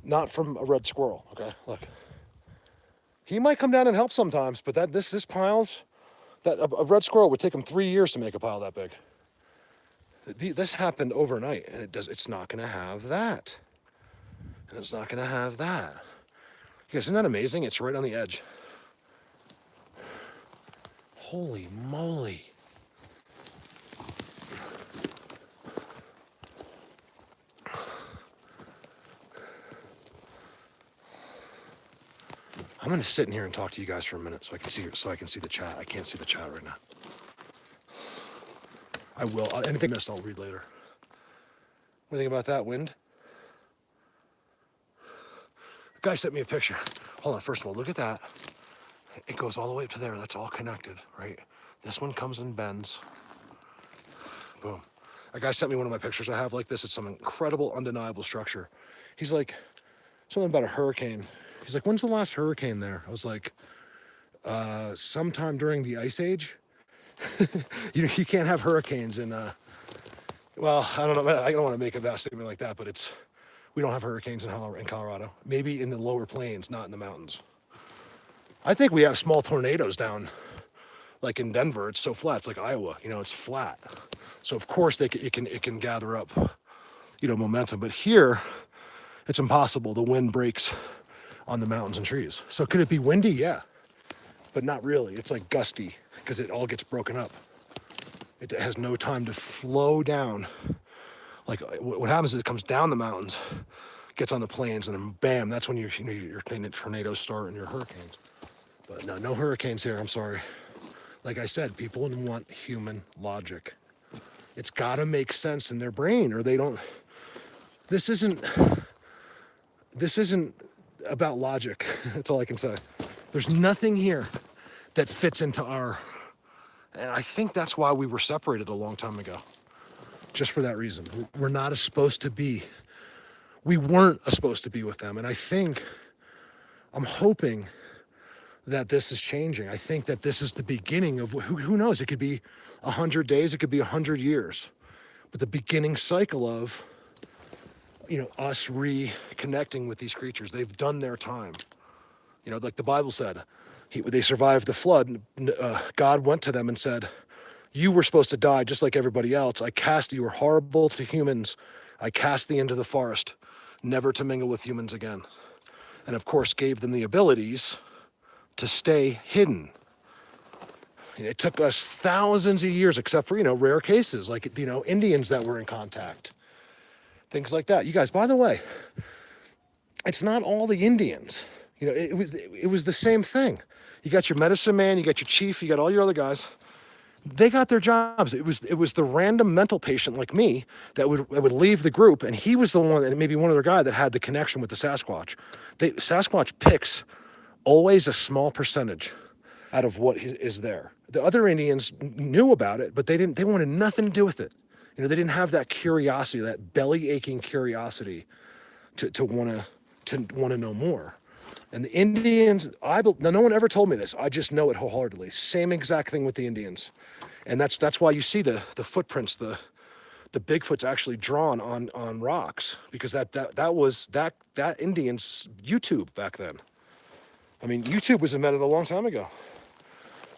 not from a red squirrel. Okay, look. He might come down and help sometimes, but this piles, a red squirrel would take him 3 years to make a pile that big. This happened overnight, and it's not going to have that. And it's not going to have that. You guys, isn't that amazing? It's right on the edge. Holy moly. I'm going to sit in here and talk to you guys for a minute so I can see the chat. I can't see the chat right now. I will. Anything missed, I'll read later. What do you think about that wind? The guy sent me a picture. Hold on, first of all, look at that. It goes all the way up to there. That's all connected, right? This one comes and bends. Boom. A guy sent me one of my pictures I have like this. It's some incredible, undeniable structure. He's like, something about a hurricane. He's like, when's the last hurricane there? I was like, sometime during the Ice Age. You can't have hurricanes in, well, I don't know. I don't want to make a vast statement like that, but we don't have hurricanes in Colorado. Maybe in the lower plains, not in the mountains. I think we have small tornadoes down, like in Denver. It's so flat. It's like Iowa. It's flat. So of course it can gather up, momentum. But here, it's impossible. The wind breaks on the mountains and trees. So could it be windy? Yeah, but not really. It's like gusty because it all gets broken up. It has no time to flow down. Like what happens is it comes down the mountains, gets on the plains, and then bam, that's when your tornadoes start and your hurricanes. But no hurricanes here, I'm sorry. Like I said, people want human logic. It's gotta make sense in their brain or they don't, this isn't about logic. That's all I can say. There's nothing here that fits into and I think that's why we were separated a long time ago. Just for that reason. We're not supposed to be. We weren't supposed to be with them. And I'm hoping that this is changing. I think that this is the beginning of, who knows, it could be 100 days, it could be 100 years. But the beginning cycle of, us reconnecting with these creatures. They've done their time. Like the Bible said, They survived the flood. God went to them and said, you were supposed to die just like everybody else. You were horrible to humans. I cast thee into the forest, never to mingle with humans again. And of course, gave them the abilities to stay hidden. It took us thousands of years, except for, rare cases like, Indians that were in contact, things like that. You guys, by the way, it's not all the Indians. It was the same thing. You got your medicine man, you got your chief, you got all your other guys. They got their jobs. It was the random mental patient like me that would leave the group, and he was the one, that maybe one other guy that had the connection with the Sasquatch. Sasquatch picks always a small percentage out of what is there. The other Indians knew about it, but they wanted nothing to do with it. They didn't have that curiosity, that belly aching curiosity to want to know more. And the Indians, now no one ever told me this. I just know it wholeheartedly. Same exact thing with the Indians. And that's why you see the footprints, the Bigfoot's actually drawn on rocks, because that was Indians' YouTube back then. I mean, YouTube was invented a long time ago.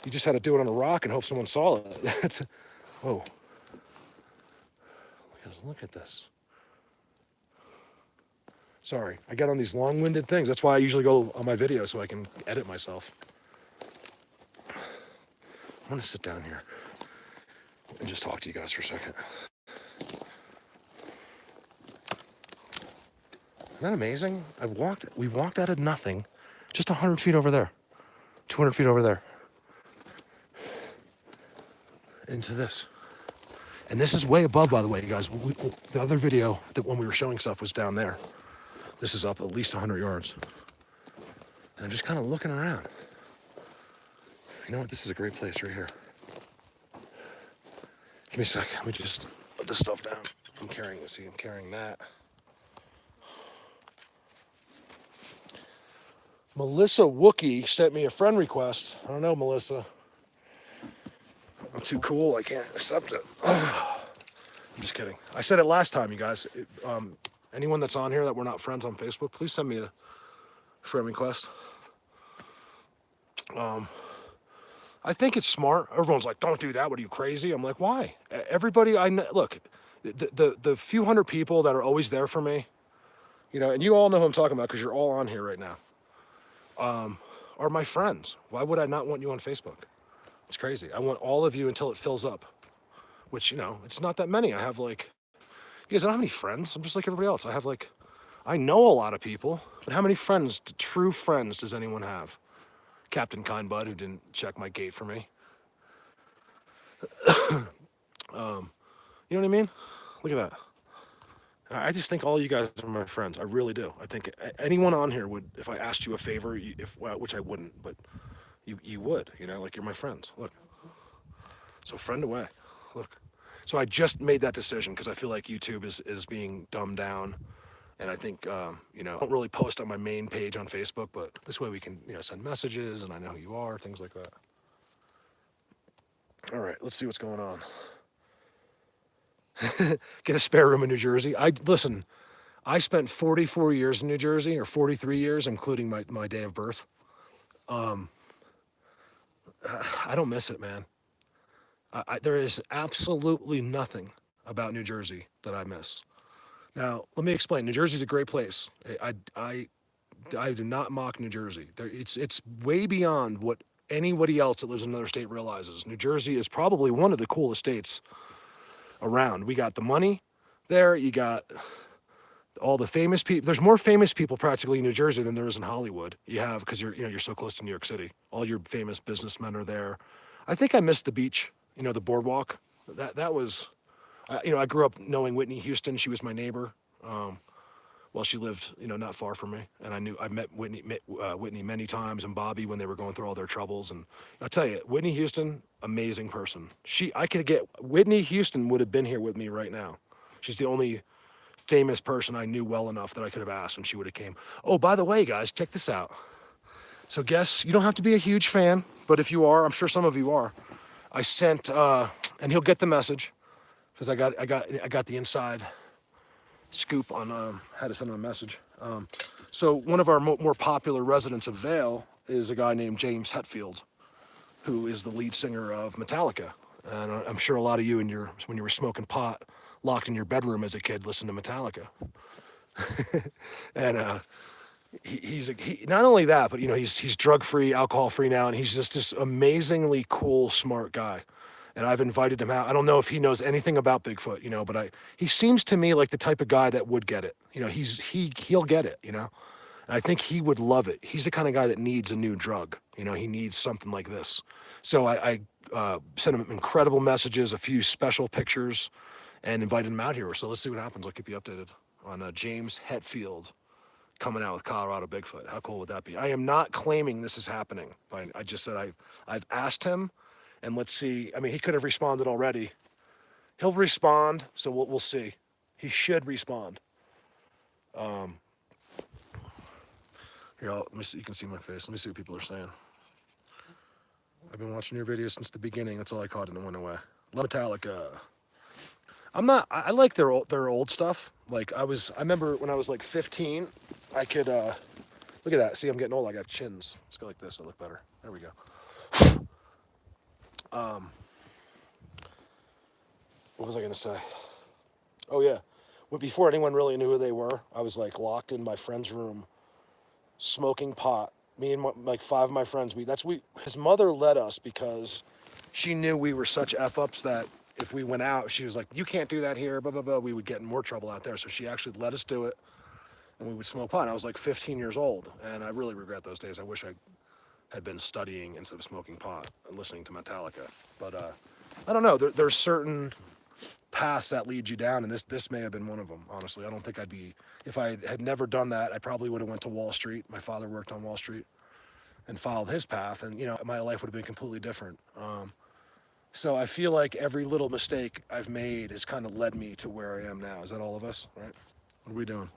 You just had to do it on a rock and hope someone saw it. Whoa. Look at this. Sorry, I get on these long-winded things. That's why I usually go on my videos so I can edit myself. I'm gonna sit down here and just talk to you guys for a second. Isn't that amazing? We walked out of nothing, just 100 feet over there, 200 feet over there, into this. And this is way above, by the way, you guys. The other video that when we were showing stuff was down there. This is up at least 100 yards. And I'm just kind of looking around. You know what? This is a great place right here. Give me a sec. Let me just put this stuff down. I'm carrying that. Melissa Wookie sent me a friend request. I don't know, Melissa. I'm too cool. I can't accept it. I'm just kidding. I said it last time, you guys. Anyone that's on here that we're not friends on Facebook, please send me a friend request. I think it's smart. Everyone's like, don't do that. What are you, crazy? I'm like, why? Everybody I know, look, the few hundred people that are always there for me, and you all know who I'm talking about because you're all on here right now, are my friends. Why would I not want you on Facebook? It's crazy. I want all of you until it fills up, which, it's not that many. I have you guys don't have any friends. I'm just like everybody else. I know a lot of people, but how many friends, true friends, does anyone have? Captain Kindbud, who didn't check my gate for me. You know what I mean? Look at that. I just think all you guys are my friends. I really do. I think anyone on here would, if I asked you a favor, which I wouldn't, but you would, like you're my friends. Look. So friend away. Look. So I just made that decision because I feel like YouTube is being dumbed down. And I think, I don't really post on my main page on Facebook, but this way we can, send messages and I know who you are, things like that. All right, let's see what's going on. Get a spare room in New Jersey. Listen, I spent 44 years in New Jersey, or 43 years, including my day of birth. I don't miss it, man. There is absolutely nothing about New Jersey that I miss. Now, let me explain. New Jersey's a great place. I do not mock New Jersey. It's way beyond what anybody else that lives in another state realizes. New Jersey is probably one of the coolest states around. We got the money there. You got all the famous people. There's more famous people practically in New Jersey than there is in Hollywood. You have, because you're so close to New York City. All your famous businessmen are there. I think I missed the beach. The boardwalk. That was, I grew up knowing Whitney Houston. She was my neighbor. Well, she lived, not far from me, and I met Whitney many times, and Bobby when they were going through all their troubles. And I'll tell you, Whitney Houston, amazing person. Whitney Houston would have been here with me right now. She's the only famous person I knew well enough that I could have asked, and she would have came. Oh, by the way, guys, check this out. So you don't have to be a huge fan, but if you are, I'm sure some of you are. I sent, and he'll get the message, because I got the inside scoop on how to send him a message. So one of our more popular residents of Vail is a guy named James Hetfield, who is the lead singer of Metallica. And I'm sure a lot of you when you were smoking pot, locked in your bedroom as a kid, listened to Metallica. And he not only that, but he's drug free, alcohol free now, and he's just this amazingly cool, smart guy. And I've invited him out. I don't know if he knows anything about Bigfoot, but he seems to me like the type of guy that would get it. He'll get it, And I think he would love it. He's the kind of guy that needs a new drug. He needs something like this. So I sent him incredible messages, a few special pictures, and invited him out here. So let's see what happens. I'll keep you updated on James Hetfield coming out with Colorado Bigfoot. How cool would that be? I am not claiming this is happening. I just said I've asked him, and let's see. I mean, he could have responded already. He'll respond, so we'll see. He should respond. Here, let me see. You can see my face. Let me see what people are saying. I've been watching your videos since the beginning. That's all I caught, and it went away. Love Metallica. I like their old stuff. Like I remember when I was like 15, I could look at that. See, I'm getting old. I got chins. Let's go like this. I look better. There we go. What was I gonna say? Oh yeah. Well, before anyone really knew who they were, I was like locked in my friend's room, smoking pot. Me and like 5 of my friends. His mother let us because she knew we were such f-ups that if we went out, she was like, "You can't do that here." Blah blah blah. We would get in more trouble out there. So she actually let us do it, and we would smoke pot. I was like 15 years old, and I really regret those days. I wish I had been studying instead of smoking pot and listening to Metallica. But I don't know. There's certain paths that lead you down, and this may have been one of them. Honestly, I don't think if I had never done that, I probably would have went to Wall Street. My father worked on Wall Street and followed his path, and my life would have been completely different. So I feel like every little mistake I've made has kind of led me to where I am now. Is that all of us, right? What are we doing?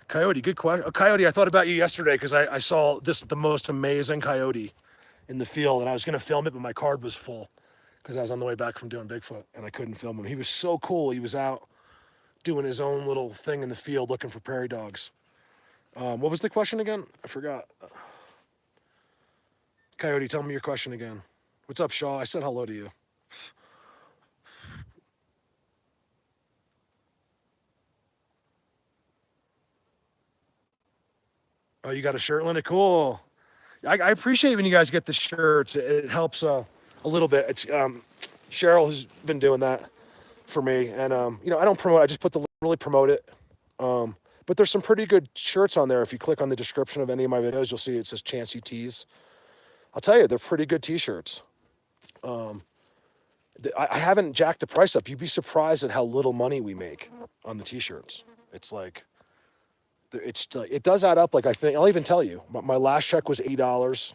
Coyote, good question. Coyote, I thought about you yesterday because I saw the most amazing coyote in the field, and I was going to film it, but my card was full because I was on the way back from doing Bigfoot, and I couldn't film him. He was so cool. He was out doing his own little thing in the field looking for prairie dogs. What was the question again? I forgot. Coyote, tell me your question again. What's up, Shaw? I said hello to you. Oh, you got a shirt, Linda? Cool. I appreciate when you guys get the shirts. It helps a little bit. It's Cheryl has been doing that for me, and I don't promote. I just really promote it. But there's some pretty good shirts on there. If you click on the description of any of my videos, you'll see it says Chancey Tees. I'll tell you, they're pretty good t-shirts. I haven't jacked the price up. You'd be surprised at how little money we make on the t-shirts. It does add up. Like I'll even tell you, my last check was $8.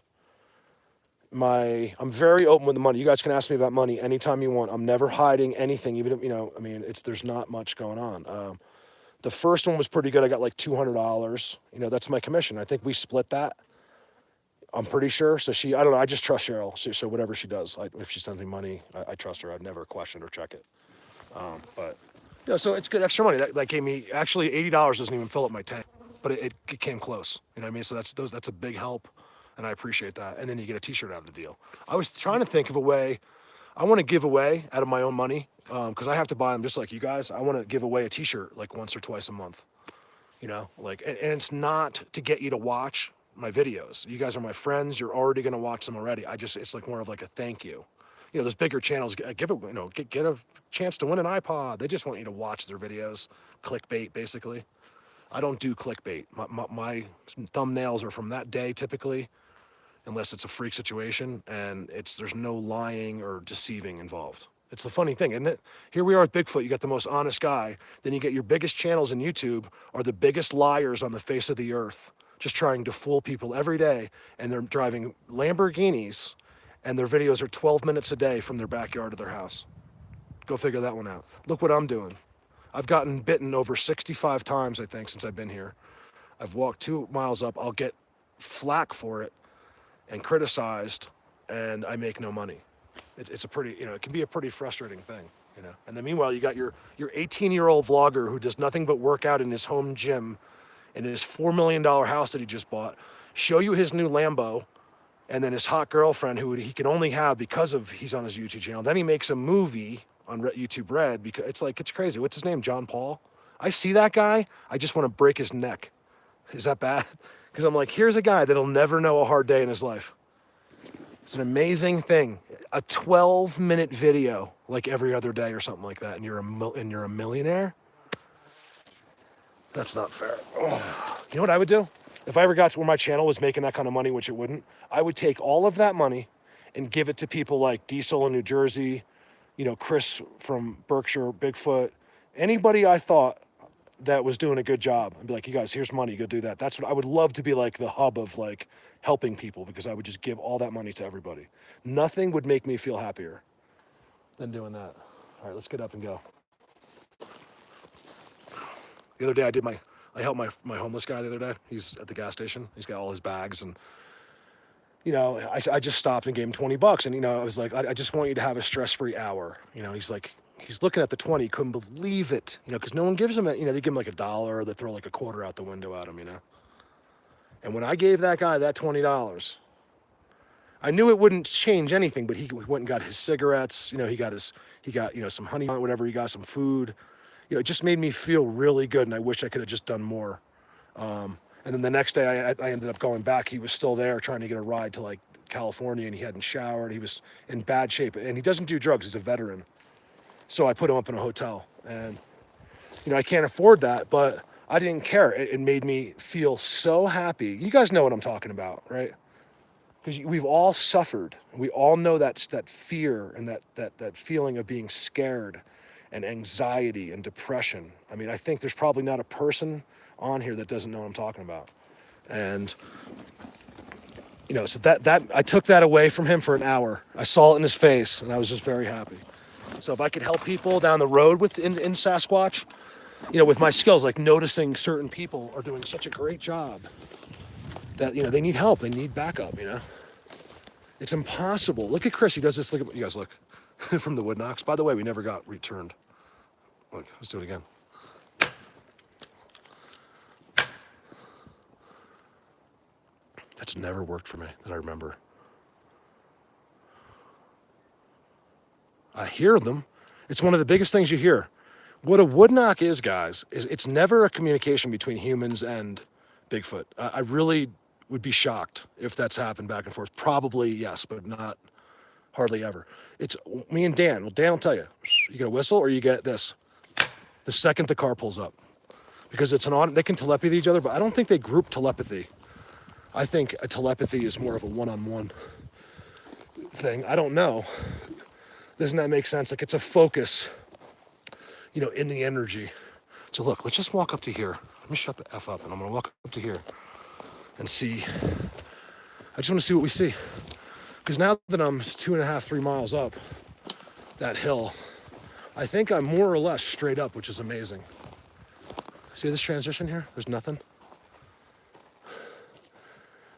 I'm very open with the money. You guys can ask me about money anytime you want. I'm never hiding anything. Even if, there's not much going on. The first one was pretty good. I got like $200. That's my commission. I think we split that. I'm pretty sure. So I don't know. I just trust Cheryl. So whatever she does, if she sends me money, I trust her. I've never questioned or check it. But so it's good extra money. That gave me actually $80 doesn't even fill up my tank, but it came close. You know what I mean? So that's a big help, and I appreciate that. And then you get a T-shirt out of the deal. I was trying to think of a way. I want to give away out of my own money because I have to buy them just like you guys. I want to give away a T-shirt like once or twice a month. And it's not to get you to watch my videos. You guys are my friends. You're already going to watch them already. It's like more of like a thank you. Those bigger channels get a chance to win an iPod. They just want you to watch their videos. Clickbait, basically. I don't do clickbait. My thumbnails are from that day typically, unless it's a freak situation, and there's no lying or deceiving involved. It's the funny thing, isn't it? Here we are with Bigfoot. You got the most honest guy. Then you get your biggest channels in YouTube are the biggest liars on the face of the earth, just trying to fool people every day, and they're driving Lamborghinis, and their videos are 12 minutes a day from their backyard to their house. Go figure that one out. Look what I'm doing. I've gotten bitten over 65 times, I think, since I've been here. I've walked 2 miles up. I'll get flack for it and criticized, and I make no money. It's a pretty, it can be a pretty frustrating thing. you know. And then meanwhile, you got your 18-year-old vlogger who does nothing but work out in his home gym and in his $4 million house that he just bought, show you his new Lambo, and then his hot girlfriend who he can only have because of he's on his YouTube channel. Then he makes a movie on YouTube Red because it's crazy. What's his name? John Paul? I see that guy, I just want to break his neck. Is that bad? Because I'm like, here's a guy that'll never know a hard day in his life. It's an amazing thing. A 12-minute video like every other day or something like that, and you're a millionaire? That's not fair. Oh. You know what I would do? If I ever got to where my channel was making that kind of money, which it wouldn't, I would take all of that money and give it to people like Diesel in New Jersey, you know, Chris from Berkshire, Bigfoot, anybody I thought that was doing a good job. I'd be like, you guys, here's money, go do that. That's what I would love to be, like the hub of like helping people, because I would just give all that money to everybody. Nothing would make me feel happier than doing that. All right, let's get up and go. The other day I helped my homeless guy the other day. He's at the gas station. He's got all his bags, and you know, I just stopped and gave him $20, and you know, I was like, I just want you to have a stress-free hour. You know, he's looking at the 20, he couldn't believe it, you know, because no one gives him you know, they give him like $1, or they throw like a quarter out the window at him, you know. And when I gave that guy that $20, I knew it wouldn't change anything, but he went and got his cigarettes, you know, he got you know, some honey, whatever, he got some food. You know, it just made me feel really good, and I wish I could have just done more. And then the next day I ended up going back. He was still there trying to get a ride to like California, and he hadn't showered. He was in bad shape, and he doesn't do drugs. He's a veteran. So I put him up in a hotel, and you know, I can't afford that, but I didn't care. It made me feel so happy. You guys know what I'm talking about, right? Because we've all suffered. We all know that fear and that feeling of being scared and anxiety and depression. I mean, I think there's probably not a person on here that doesn't know what I'm talking about. And you know, so that I took that away from him for an hour. I saw it in his face, and I was just very happy. So if I could help people down the road in Sasquatch, you know, with my skills, like noticing certain people are doing such a great job that, you know, they need help, they need backup, you know. It's impossible. Look at Chris, he does this, look at, you guys look, from the wood knocks. By the way, we never got returned. Look, let's do it again. That's never worked for me, that I remember. I hear them. It's one of the biggest things you hear. What a wood knock is, guys, is it's never a communication between humans and Bigfoot. I really would be shocked if that's happened back and forth. Probably yes, but not hardly ever. It's me and Dan. Well, Dan will tell you. You get a whistle or you get this. The second the car pulls up. Because it's they can telepathy each other, but I don't think they group telepathy. I think a telepathy is more of a one-on-one thing. I don't know. Doesn't that make sense? Like it's a focus, you know, in the energy. So look, let's just walk up to here. Let me shut the F up, and I'm gonna walk up to here and see. I just wanna see what we see. Because now that I'm 2.5, 3 miles up that hill, I think I'm more or less straight up, which is amazing. See this transition here? There's nothing.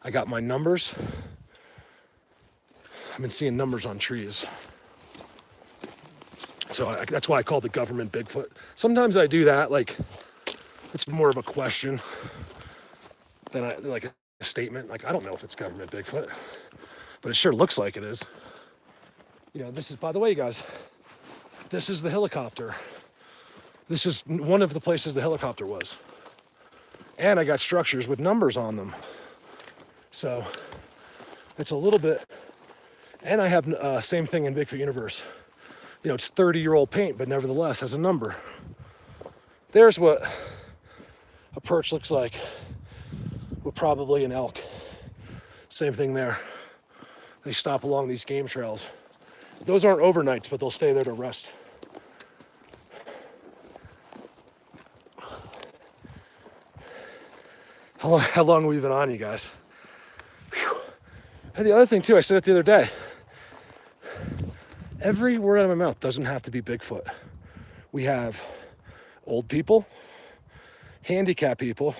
I got my numbers. I've been seeing numbers on trees. So that's why I call the government Bigfoot. Sometimes I do that, like, it's more of a question than like a statement. Like, I don't know if it's government Bigfoot, but it sure looks like it is. You know, this is, by the way, you guys, this is the helicopter. This is one of the places the helicopter was. And I got structures with numbers on them. So it's a little bit, and I have same thing in Bigfoot Universe. You know, it's 30-year-old paint, but nevertheless has a number. There's what a perch looks like with probably an elk. Same thing there. They stop along these game trails. Those aren't overnights, but they'll stay there to rest. How long have we been on, you guys? Whew. And the other thing too, I said it the other day. Every word out of my mouth doesn't have to be Bigfoot. We have old people, handicapped people.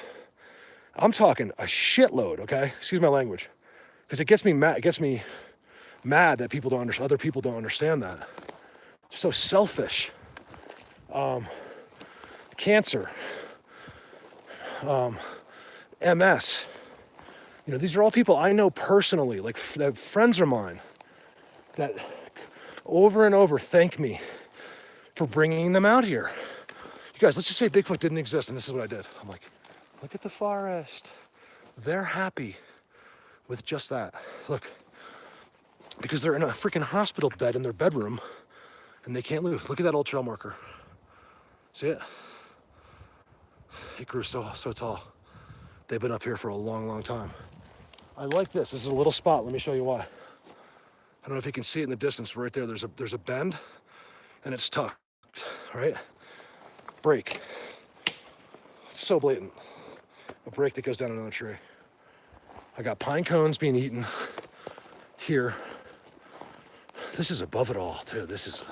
I'm talking a shitload, okay? Excuse my language. Because it gets me mad. It gets me mad that people don't understand. Other people don't understand that. so selfish. Cancer, MS. You know, these are all people I know personally, like that friends of mine that over and over thank me for bringing them out here. You guys, let's just say Bigfoot didn't exist, and this is what I did. I'm like, look at the forest. They're happy with just that. Look, because they're in a freaking hospital bed in their bedroom, and they can't move. Look at that old trail marker. See it? It grew so tall. They've been up here for a long, long time. I like this. This is a little spot. Let me show you why. I don't know if you can see it in the distance. Right there, there's a bend, and it's tucked, right? Break. It's so blatant. A break that goes down another tree. I got pine cones being eaten here. This is above it all, too. This is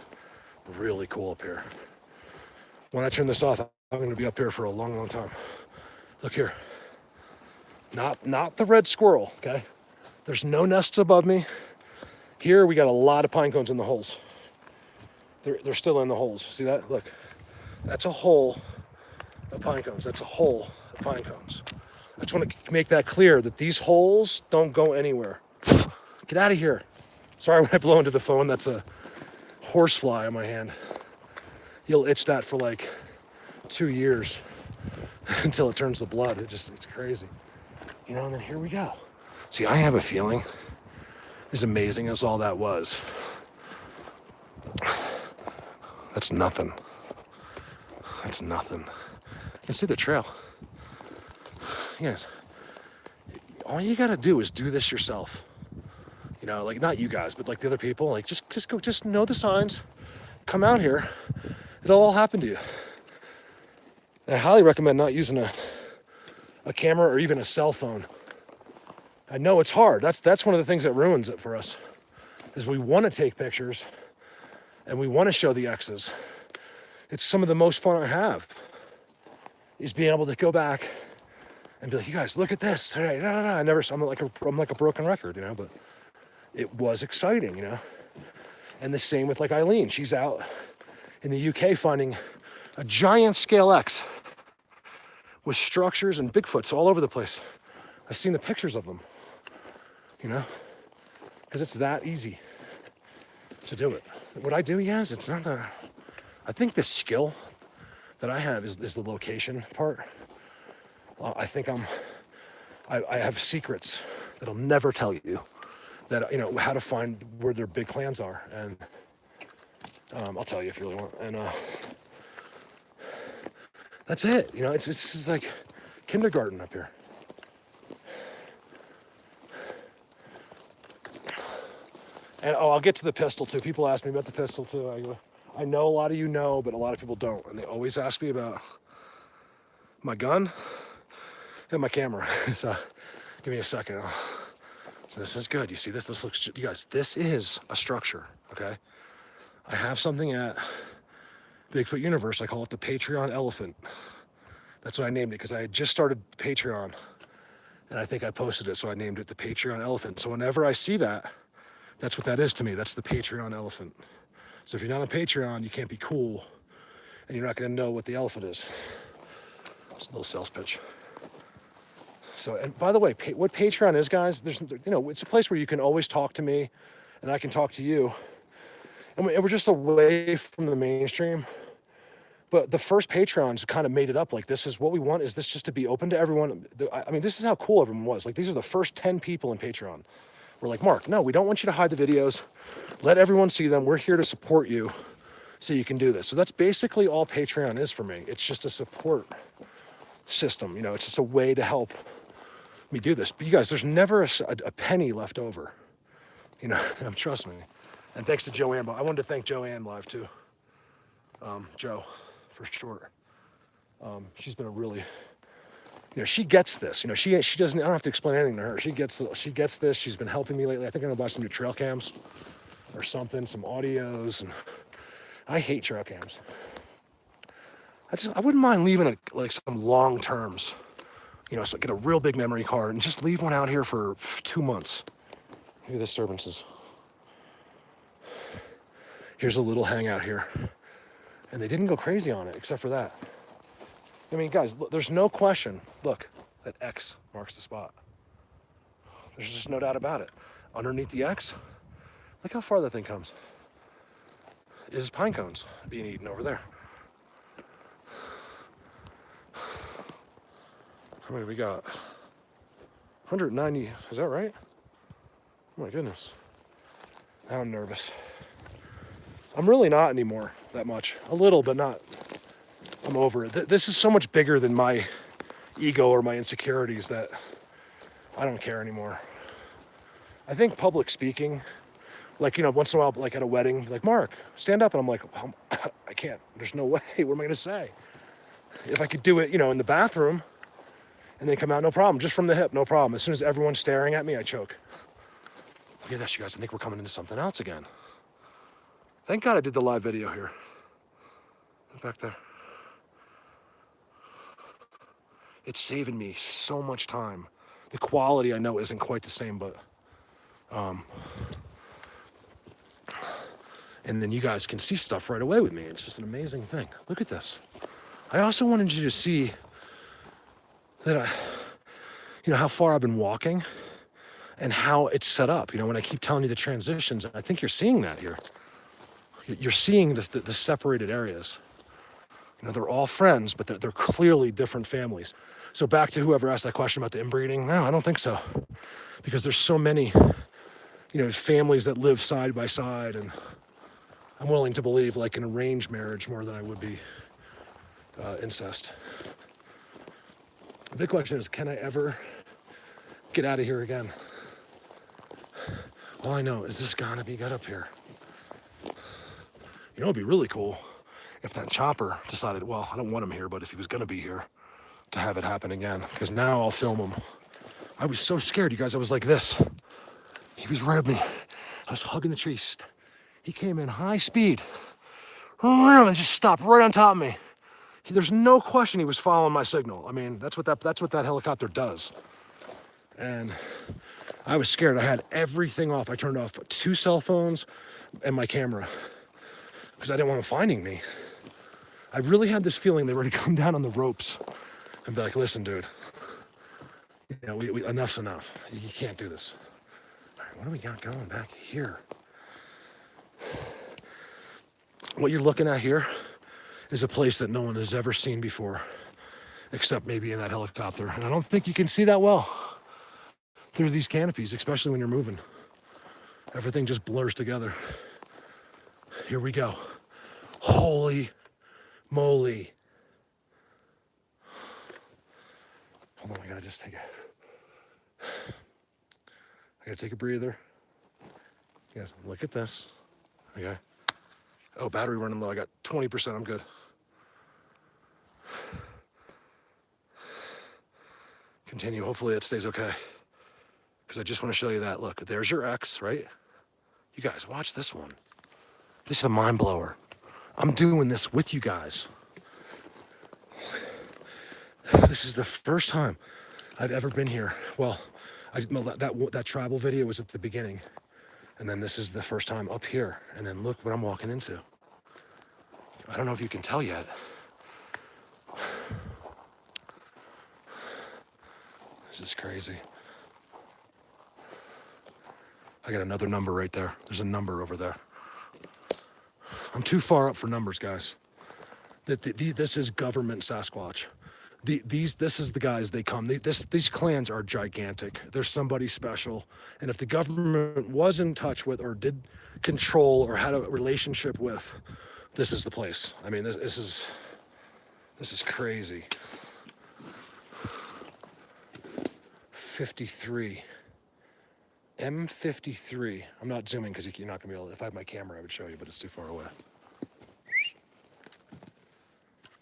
really cool up here. When I turn this off, I'm going to be up here for a long, long time. Look here. Not the red squirrel, okay? There's no nests above me. Here, we got a lot of pine cones in the holes. They're still in the holes. See that? Look. That's a hole of pine cones. That's a hole of pine cones. I just want to make that clear that these holes don't go anywhere. Get out of here. Sorry when I blow into the phone. That's a horsefly on my hand. You'll itch that for like 2 years until it turns to blood. It's crazy. You know, and then here we go. See, I have a feeling, as amazing as all that was, that's nothing. That's nothing. You can see the trail. You guys, all you gotta do is do this yourself. You know, like not you guys, but like the other people. Like just know the signs. Come out here. It'll all happen to you. I highly recommend not using a camera or even a cell phone. I know it's hard. That's one of the things that ruins it for us. Is we want to take pictures and we want to show the X's. It's some of the most fun I have, is being able to go back and be like, you guys, look at this today. I'm like a broken record, you know, but it was exciting, you know. And the same with like Eileen. She's out in the UK finding a giant scale X with structures and Bigfoots all over the place. I've seen the pictures of them, you know, because it's that easy to do it. What I do, yes, it's not the... I think the skill that I have is the location part. I think I have secrets that I'll never tell you, that, you know, how to find where their big clans are. And I'll tell you if you really want. And that's it. You know, it's just like kindergarten up here. And I'll get to the pistol too. People ask me about the pistol too. I know a lot of you know, but a lot of people don't. And they always ask me about my gun and my camera. So give me a second. So this is good. You see this? This looks, you guys, this is a structure, okay? I have something at Bigfoot Universe. I call it the Patreon Elephant. That's what I named it, because I had just started Patreon. And I think I posted it, so I named it the Patreon Elephant. So whenever I see that, that's what that is to me. That's the Patreon Elephant. So if you're not on Patreon, you can't be cool, and you're not going to know what the elephant is. It's a little sales pitch. So, and by the way, what Patreon is, guys, there's, you know, it's a place where you can always talk to me, and I can talk to you. And we're just away from the mainstream. But the first Patreons kind of made it up. Like, this is what we want. Is this just to be open to everyone? I mean, this is how cool everyone was. Like, these are the first 10 people in Patreon. We're like, Mark, no, we don't want you to hide the videos. Let everyone see them. We're here to support you so you can do this. So that's basically all Patreon is for me. It's just a support system. You know, it's just a way to help me do this. But you guys, there's never a penny left over. You know, trust me. And thanks to Joanne. I wanted to thank Joanne live too. Joe, for short. She's been a really... You know, she gets this. You know, she doesn't. I don't have to explain anything to her. She gets this. She's been helping me lately. I think I'm gonna buy some new trail cams or something, some audios. And I hate trail cams. I wouldn't mind leaving like some long terms. You know, so get a real big memory card and just leave one out here for 2 months. Look at the disturbances. Here's a little hangout here. And they didn't go crazy on it, except for that. I mean, guys, look, there's no question. Look, that X marks the spot. There's just no doubt about it. Underneath the X, look how far that thing comes. Is pine cones being eaten over there. How many we got? 190, is that right? Oh my goodness. Now I'm nervous. I'm really not anymore that much. A little, but not. I'm over it. This is so much bigger than my ego or my insecurities that I don't care anymore. I think public speaking, like, you know, once in a while, like at a wedding, like, Mark, stand up. And I'm like, I can't. There's no way. What am I going to say? If I could do it, you know, in the bathroom and then come out, no problem. Just from the hip, no problem. As soon as everyone's staring at me, I choke. Look at this, you guys. I think we're coming into something else again. Thank God I did the live video here. Back there. It's saving me so much time. The quality I know isn't quite the same, but and then you guys can see stuff right away with me. It's just an amazing thing. Look at this. I also wanted you to see that you know, how far I've been walking and how it's set up. You know, when I keep telling you the transitions, I think you're seeing that here. You're seeing the separated areas. You know, they're all friends, but they're clearly different families. So back to whoever asked that question about the inbreeding, no, I don't think so. Because there's so many, you know, families that live side by side, and I'm willing to believe like an arranged marriage more than I would be incest. The big question is, can I ever get out of here again? All I know is this gonna be good up here. You know, it'd be really cool if that chopper decided, well, I don't want him here, but if he was gonna be here, to have it happen again, because now I'll film him. I was so scared, you guys. I was like this. He was right at me. I was hugging the tree. He came in high speed and just stopped right on top of me. There's no question he was following my signal. I mean, that's what that helicopter does. And I was scared. I had everything off. I turned off 2 cell phones and my camera because I didn't want him finding me. I really had this feeling they were going to come down on the ropes and be like, listen, dude, you know, enough's enough. You can't do this. All right, what do we got going back here? What you're looking at here is a place that no one has ever seen before, except maybe in that helicopter. And I don't think you can see that well through these canopies, especially when you're moving. Everything just blurs together. Here we go. Holy moly. Hold on, I gotta take a breather. Yes, look at this. Okay. Oh, battery running low. I got 20%, I'm good. Continue, hopefully it stays okay. Because I just want to show you that. Look, there's your X, right? You guys, watch this one. This is a mind blower. I'm doing this with you guys. This is the first time I've ever been here. Well, that tribal video was at the beginning. And then this is the first time up here. And then look what I'm walking into. I don't know if you can tell yet. This is crazy. I got another number right there. There's a number over there. I'm too far up for numbers, guys. This is government Sasquatch. This is the guys they come. These clans are gigantic. They're somebody special. And if the government was in touch with or did control or had a relationship with, this is the place. I mean, this is crazy. 53. M53. I'm not zooming because you're not going to be able to. If I had my camera, I would show you, but it's too far away.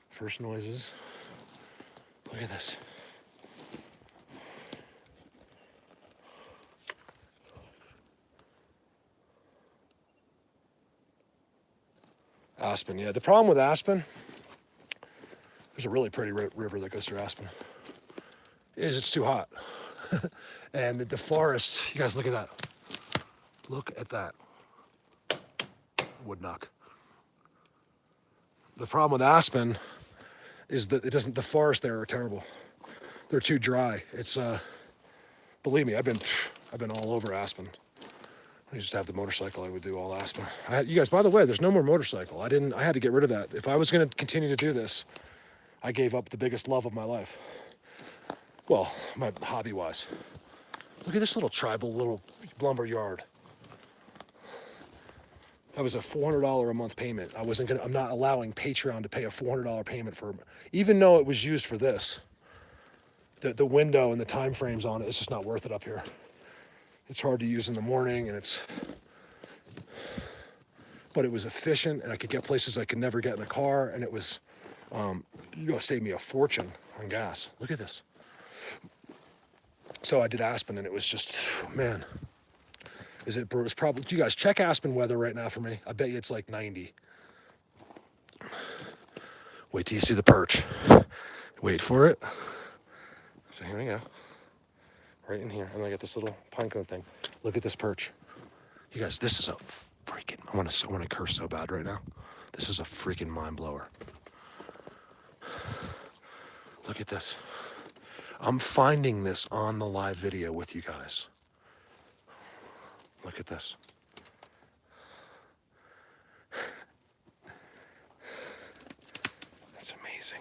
First noises. Look at this. Aspen, yeah. The problem with Aspen, there's a really pretty river that goes through Aspen, is it's too hot. And the forest, you guys look at that. Look at that. wood knock. The problem with aspen is that it doesn't. The forests there are terrible. They're too dry. It's believe me, I've been all over aspen. I used to have the motorcycle. I would do all aspen. You guys, by the way, there's no more motorcycle. I had to get rid of that. If I was going to continue to do this, I gave up the biggest love of my life. Well, my hobby-wise. Look at this little lumber yard. That was a $400 a month payment. I'm not allowing Patreon to pay a $400 payment for, even though it was used for this. The window and the time frames on it, it's just not worth it up here. It's hard to use in the morning, but it was efficient, and I could get places I could never get in a car, and it was, save me a fortune on gas. Look at this. So I did aspen, and it was just, man. It's probably, you guys, check aspen weather right now for me. I bet you it's like 90. Wait till you see the perch. Wait for it. So here we go. Right in here. And I got this little pine cone thing. Look at this perch. You guys, this is a freaking, I want to curse so bad right now. This is a freaking mind blower. Look at this. I'm finding this on the live video with you guys. Look at this. That's amazing.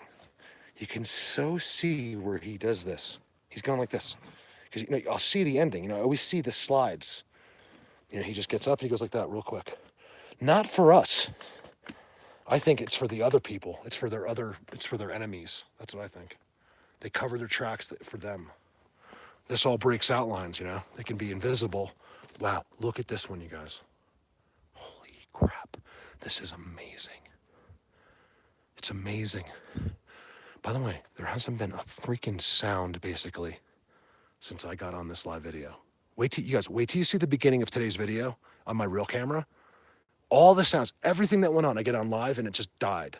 You can so see where he does this. He's going like this. Because, I'll see the ending. I always see the slides. He just gets up and he goes like that real quick. Not for us. I think it's for the other people. It's for their enemies. That's what I think. They cover their tracks for them. This all breaks outlines, They can be invisible. Wow, look at this one, you guys. Holy crap. This is amazing. It's amazing. By the way, there hasn't been a freaking sound, basically, since I got on this live video. Wait till you see the beginning of today's video on my real camera. All the sounds, everything that went on, I get on live and it just died.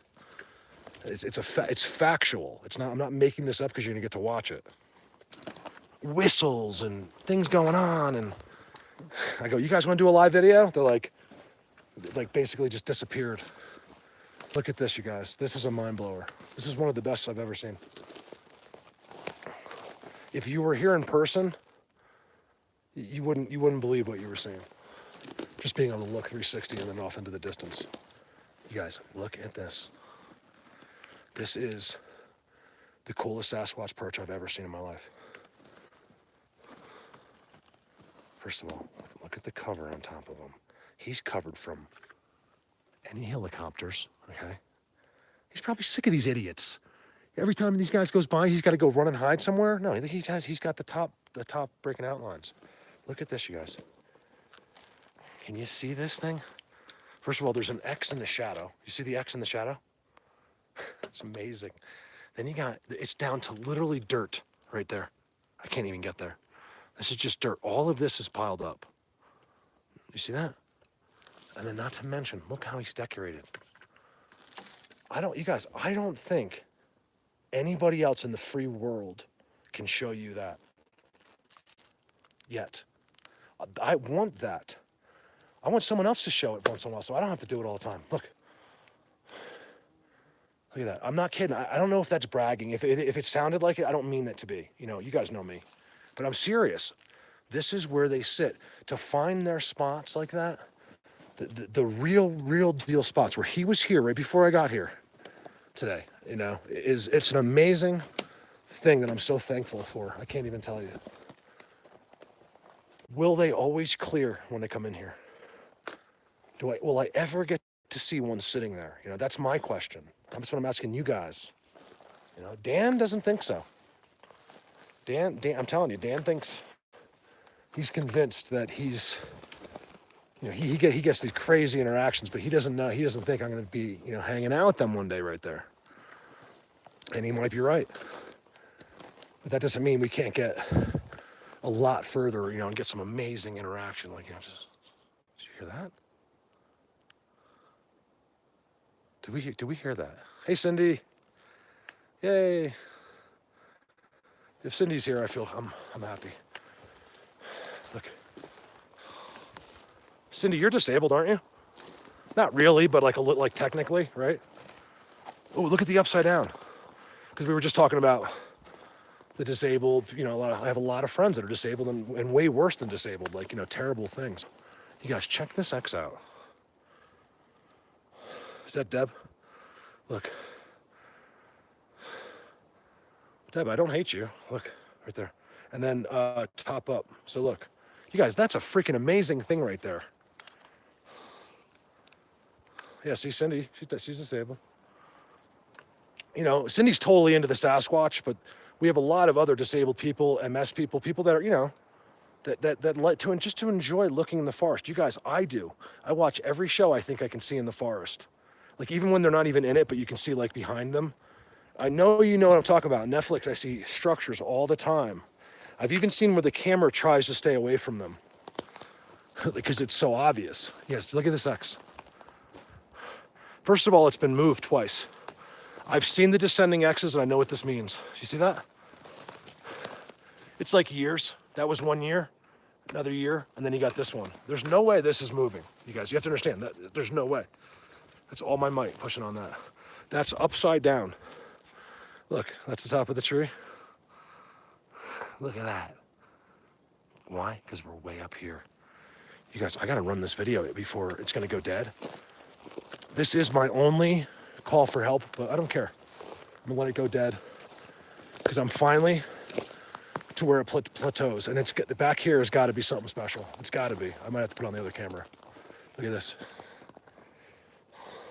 It's factual. I'm not making this up because you're gonna get to watch it. Whistles and things going on, and I go, you guys want to do a live video? They're like basically just disappeared. Look at this, you guys. This is a mind blower. This is one of the best I've ever seen. If you were here in person, you wouldn't believe what you were seeing. Just being able to look 360 and then off into the distance. You guys, look at this. This is the coolest Sasquatch perch I've ever seen in my life. First of all, look at the cover on top of him. He's covered from any helicopters, okay? He's probably sick of these idiots. Every time these guys goes by, he's got to go run and hide somewhere. No, he's got the top breaking outlines. Look at this, you guys. Can you see this thing? First of all, there's an X in the shadow. You see the X in the shadow? It's amazing. Then it's down to literally dirt right there. I can't even get there. This is just dirt. All of this is piled up. You see that? And then not to mention, look how he's decorated. I don't think anybody else in the free world can show you that yet. I want that. I want someone else to show it once in a while so I don't have to do it all the time. Look at that. I'm not kidding. I don't know if that's bragging. If it sounded like it, I don't mean that to be. You guys know me. But I'm serious. This is where they sit. To find their spots like that, the real deal spots where he was here right before I got here today, it's an amazing thing that I'm so thankful for. I can't even tell you. Will they always clear when they come in here? Will I ever get to see one sitting there? That's my question. That's what I'm asking you guys. Dan doesn't think so. Dan, I'm telling you, Dan thinks, he's convinced that he's, he gets these crazy interactions, but he doesn't know. He doesn't think I'm going to be, hanging out with them one day right there. And he might be right. But that doesn't mean we can't get a lot further, and get some amazing interaction. Did you hear that? Did we hear that? Hey, Cindy. Yay. If Cindy's here, I feel I'm happy. Look. Cindy, you're disabled, aren't you? Not really, but like a little, like technically, right? Oh, look at the upside down. Because we were just talking about the disabled, you know, I have a lot of friends that are disabled and way worse than disabled, like, you know, terrible things. You guys, check this X out. Is that Deb? Look. Deb, I don't hate you. Look, right there. And then top up. So look, you guys, that's a freaking amazing thing right there. Yeah, see Cindy, she's disabled. You know, Cindy's totally into the Sasquatch, but we have a lot of other disabled people, MS people, people that are, you know, that like to just to enjoy looking in the forest. You guys, I do. I watch every show I think I can see in the forest. Like even when they're not even in it, but you can see like behind them. I know you know what I'm talking about. Netflix, I see structures all the time. I've even seen where the camera tries to stay away from them because it's so obvious. Yes, look at this X. First of all, it's been moved twice. I've seen the descending X's and I know what this means. You see that? It's like years. That was 1 year, another year, and then you got this one. There's no way this is moving. You guys, you have to understand that there's no way. That's all my might pushing on that. That's upside down. Look, that's the top of the tree. Look at that. Why? Because we're way up here. You guys, I gotta run this video before it's gonna go dead. This is my only call for help, but I don't care. I'm gonna let it go dead because I'm finally to where it plateaus, and it's the back here has got to be something special. It's got to be. I might have to put it on the other camera. Look at this.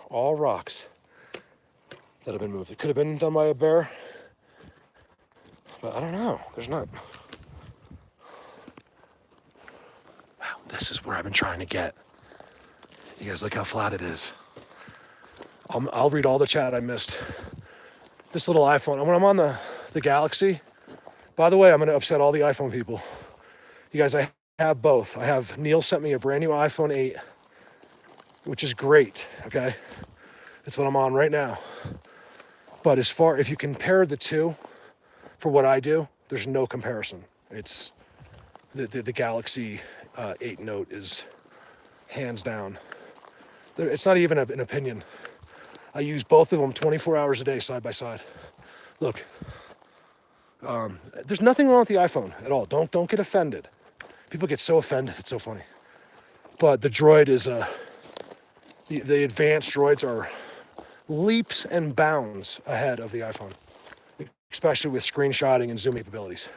All rocks that have been moved. It could have been done by a bear, but I don't know. There's not. Wow, this is where I've been trying to get. You guys look how flat it is. I'll read all the chat I missed. This little iPhone, when I'm on the Galaxy, by the way, I'm going to upset all the iPhone people. You guys, I have both. Neil sent me a brand new iPhone 8, which is great, okay? It's what I'm on right now. But if you compare the two, for what I do, there's no comparison. It's the Galaxy 8 Note is hands down. It's not even an opinion. I use both of them 24 hours a day, side by side. Look. There's nothing wrong with the iPhone at all. Don't get offended. People get so offended. It's so funny. But the Droid is the advanced droids are leaps and bounds ahead of the iPhone, especially with screenshotting and zoom capabilities.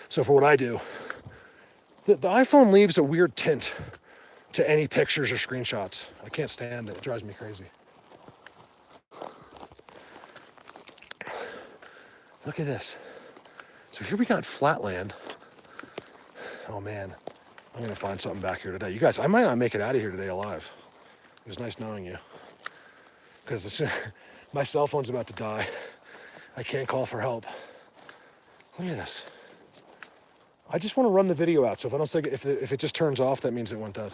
So for what I do, the iPhone leaves a weird tint to any pictures or screenshots. I can't stand it. It drives me crazy. Look at this. So here we got flatland. Oh man, I'm gonna find something back here today. You guys, I might not make it out of here today alive. It was nice knowing you. Because my cell phone's about to die. I can't call for help. Look at this. I just want to run the video out. So if I don't say, if it just turns off, that means it went dead.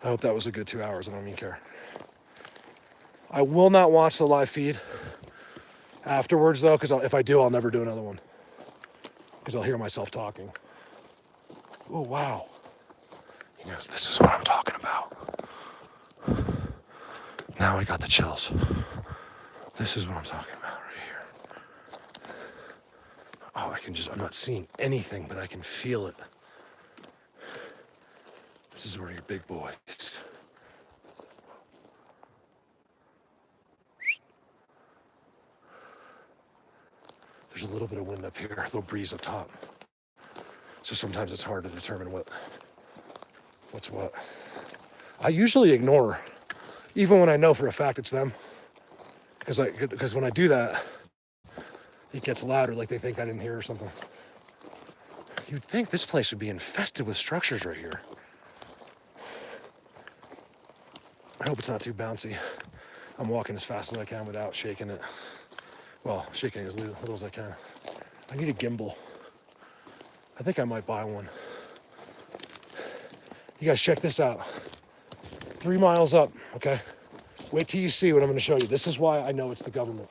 I hope that was a good 2 hours. I don't even care. I will not watch the live feed afterwards though, because if I do, I'll never do another one. Because I'll hear myself talking. Oh, wow. Yes, this is what I'm talking about. Now I got the chills. This is what I'm talking about right here. Oh, I'm not seeing anything, but I can feel it. This is where your big boy is. There's a little bit of wind up here, a little breeze up top. So sometimes it's hard to determine what's what. I usually ignore, even when I know for a fact it's them. Because when I do that, it gets louder, like they think I didn't hear or something. You'd think this place would be infested with structures right here. I hope it's not too bouncy. I'm walking as fast as I can without shaking it. Well, shaking as little as I can. I need a gimbal. I think I might buy one. You guys check this out. 3 miles up, okay? Wait till you see what I'm gonna show you. This is why I know it's the government.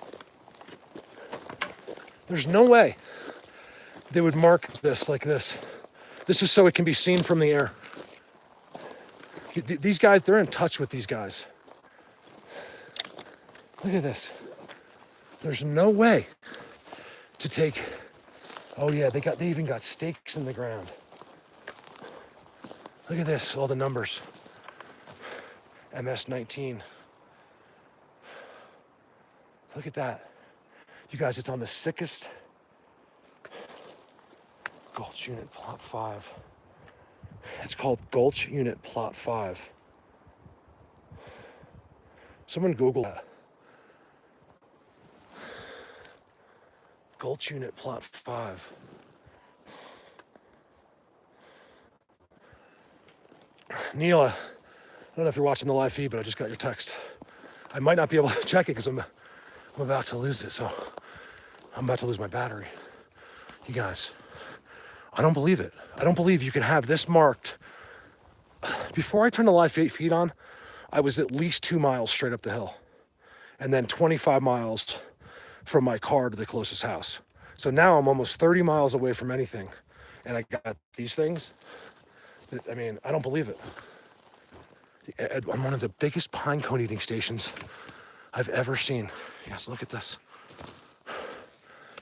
There's no way they would mark this like this. This is so it can be seen from the air. These guys, they're in touch with these guys. Look at this. There's no way to take, oh yeah, they even got stakes in the ground. Look at this, all the numbers. MS-19. Look at that. You guys, it's on the sickest Gulch Unit Plot 5. It's called Gulch Unit Plot 5. Someone Google that. Gulch Unit Plot 5. Neil, I don't know if you're watching the live feed, but I just got your text. I might not be able to check it because I'm about to lose it, so I'm about to lose my battery. You guys, I don't believe it. I don't believe you can have this marked. Before I turned the live feed on, I was at least 2 miles straight up the hill, and then 25 miles from my car to the closest house. So now I'm almost 30 miles away from anything, and I got these things. I mean, I don't believe it. I'm one of the biggest pine cone eating stations I've ever seen. Yes, look at this.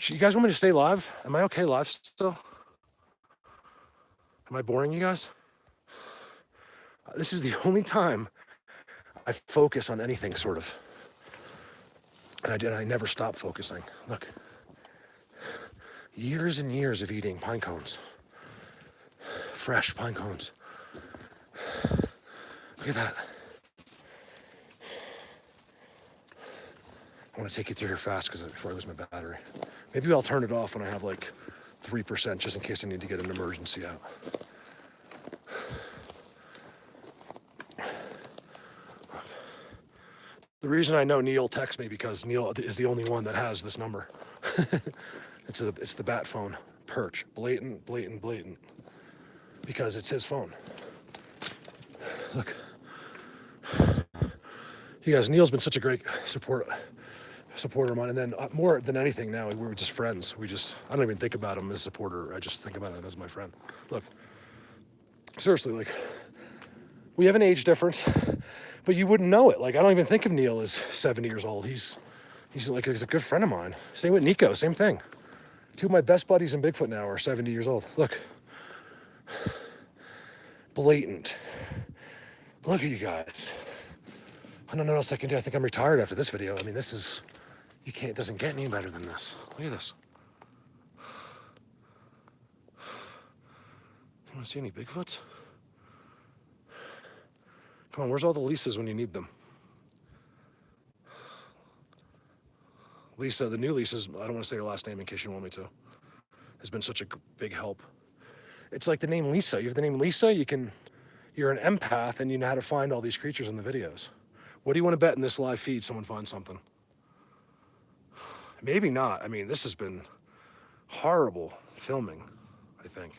You guys want me to stay live? Am I okay live still? Am I boring you guys? This is the only time I focus on anything, sort of. And I never stop focusing. Look. Years and years of eating pine cones. Fresh pine cones. Look at that. I want to take you through here fast before I lose my battery. Maybe I'll turn it off when I have like 3% just in case I need to get an emergency out. The reason I know Neil texts me because Neil is the only one that has this number. It's the bat phone. Perch. Blatant. Because it's his phone. Look. You guys, Neil's been such a great supporter of mine. And then more than anything now, we were just friends. I don't even think about him as a supporter. I just think about him as my friend. Look, seriously, like, we have an age difference, but you wouldn't know it. Like, I don't even think of Neil as 70 years old. He's a good friend of mine. Same with Nico, same thing. Two of my best buddies in Bigfoot now are 70 years old. Look. Blatant. Look at you guys. I don't know what else I can do. I think I'm retired after this video. I mean, it doesn't get any better than this. Look at this. You want to see any Bigfoots? Come on, where's all the Lisas when you need them? Lisa, the new Lisa's, I don't want to say her last name in case you want me to, has been such a big help. It's like the name Lisa. You have the name Lisa, you're an empath and you know how to find all these creatures in the videos. What do you want to bet in this live feed someone finds something? Maybe not. I mean, this has been horrible filming, I think.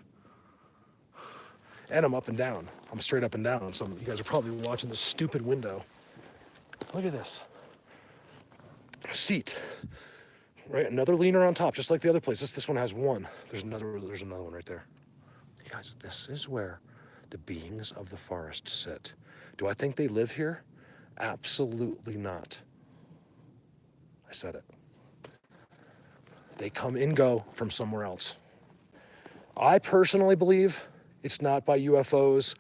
And I'm up and down. I'm straight up and down. So you guys are probably watching this stupid window. Look at this. A seat. Right, another leaner on top, just like the other place. This one has one. There's another one right there. You guys, this is where the beings of the forest sit. Do I think they live here? Absolutely not. I said it. They come and go from somewhere else. I personally believe it's not by UFOs.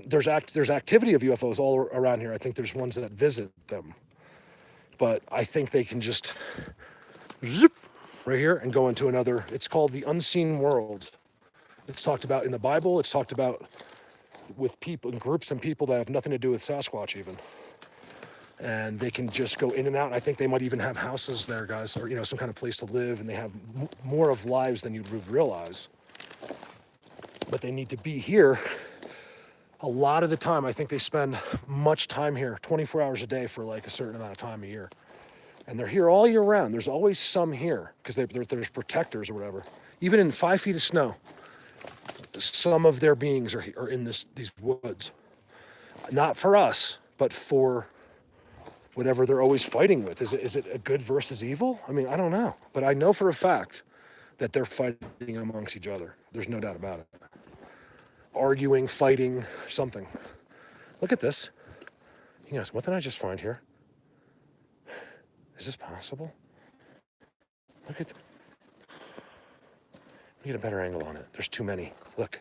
There's activity of UFOs all around here. I think there's ones that visit them. But I think they can just zip right here and go into another. It's called the unseen world. It's talked about in the Bible. It's talked about with people, in groups and people that have nothing to do with Sasquatch even. And they can just go in and out. I think they might even have houses there, guys, or, some kind of place to live. And they have more of lives than you would realize. But they need to be here. A lot of the time, I think they spend much time here, 24 hours a day for like a certain amount of time a year. And they're here all year round. There's always some here because there's protectors or whatever. Even in 5 feet of snow, some of their beings are in these woods. Not for us, but for whatever they're always fighting with. Is it a good versus evil? I mean, I don't know. But I know for a fact that they're fighting amongst each other. There's no doubt about it. Arguing, fighting, something. Look at this. You guys, what did I just find here? Is this possible? Look at get a better angle on it. There's too many. Look.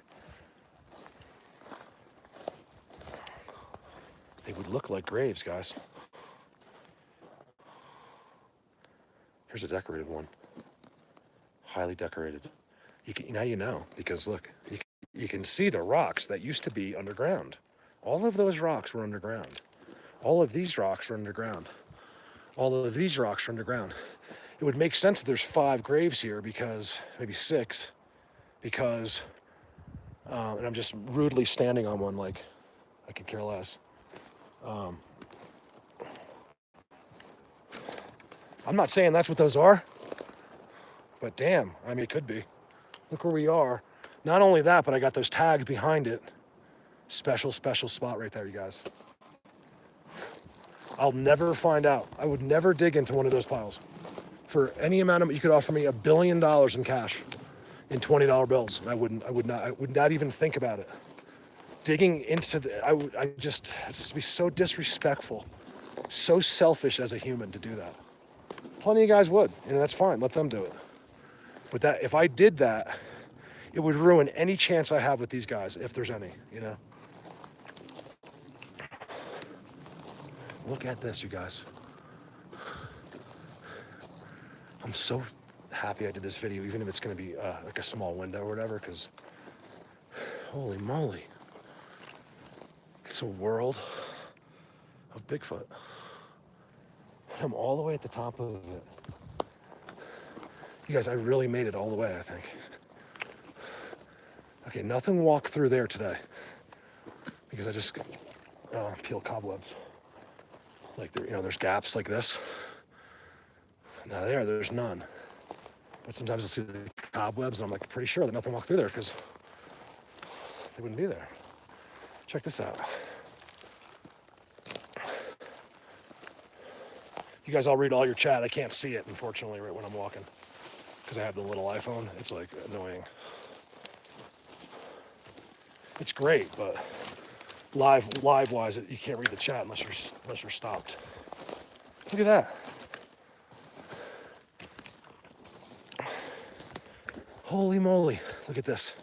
They would look like graves, guys. Here's a decorated one. Highly decorated. Now you know, because look, you can see the rocks that used to be underground. All of those rocks were underground. All of these rocks are underground. All of these rocks are underground. It would make sense that there's 5 graves here, because, maybe 6, because, and I'm just rudely standing on one like I could care less. I'm not saying that's what those are, but damn, I mean, it could be. Look where we are. Not only that, but I got those tags behind it. Special spot right there, you guys. I'll never find out. I would never dig into one of those piles. For any amount of, you could offer me $1 billion in cash in $20 bills. And I would not even think about it. Digging into it'd be so disrespectful, so selfish as a human to do that. Plenty of guys would, and that's fine, let them do it. But if I did that, it would ruin any chance I have with these guys, if there's any, you know? Look at this, you guys. I'm so happy I did this video, even if it's gonna be like a small window or whatever, because holy moly. It's a world of Bigfoot. I'm all the way at the top of it. You guys, I really made it all the way, I think. Okay, nothing walked through there today, because I just peel cobwebs. Like there's gaps like this. Now there's none. But sometimes I'll see the cobwebs and I'm like pretty sure that nothing walked through there, because they wouldn't be there. Check this out. You guys all read all your chat. I can't see it, unfortunately, right when I'm walking, because I have the little iPhone. It's like annoying. It's great, but live wise, you can't read the chat unless you're stopped. Look at that. Holy moly! Look at this.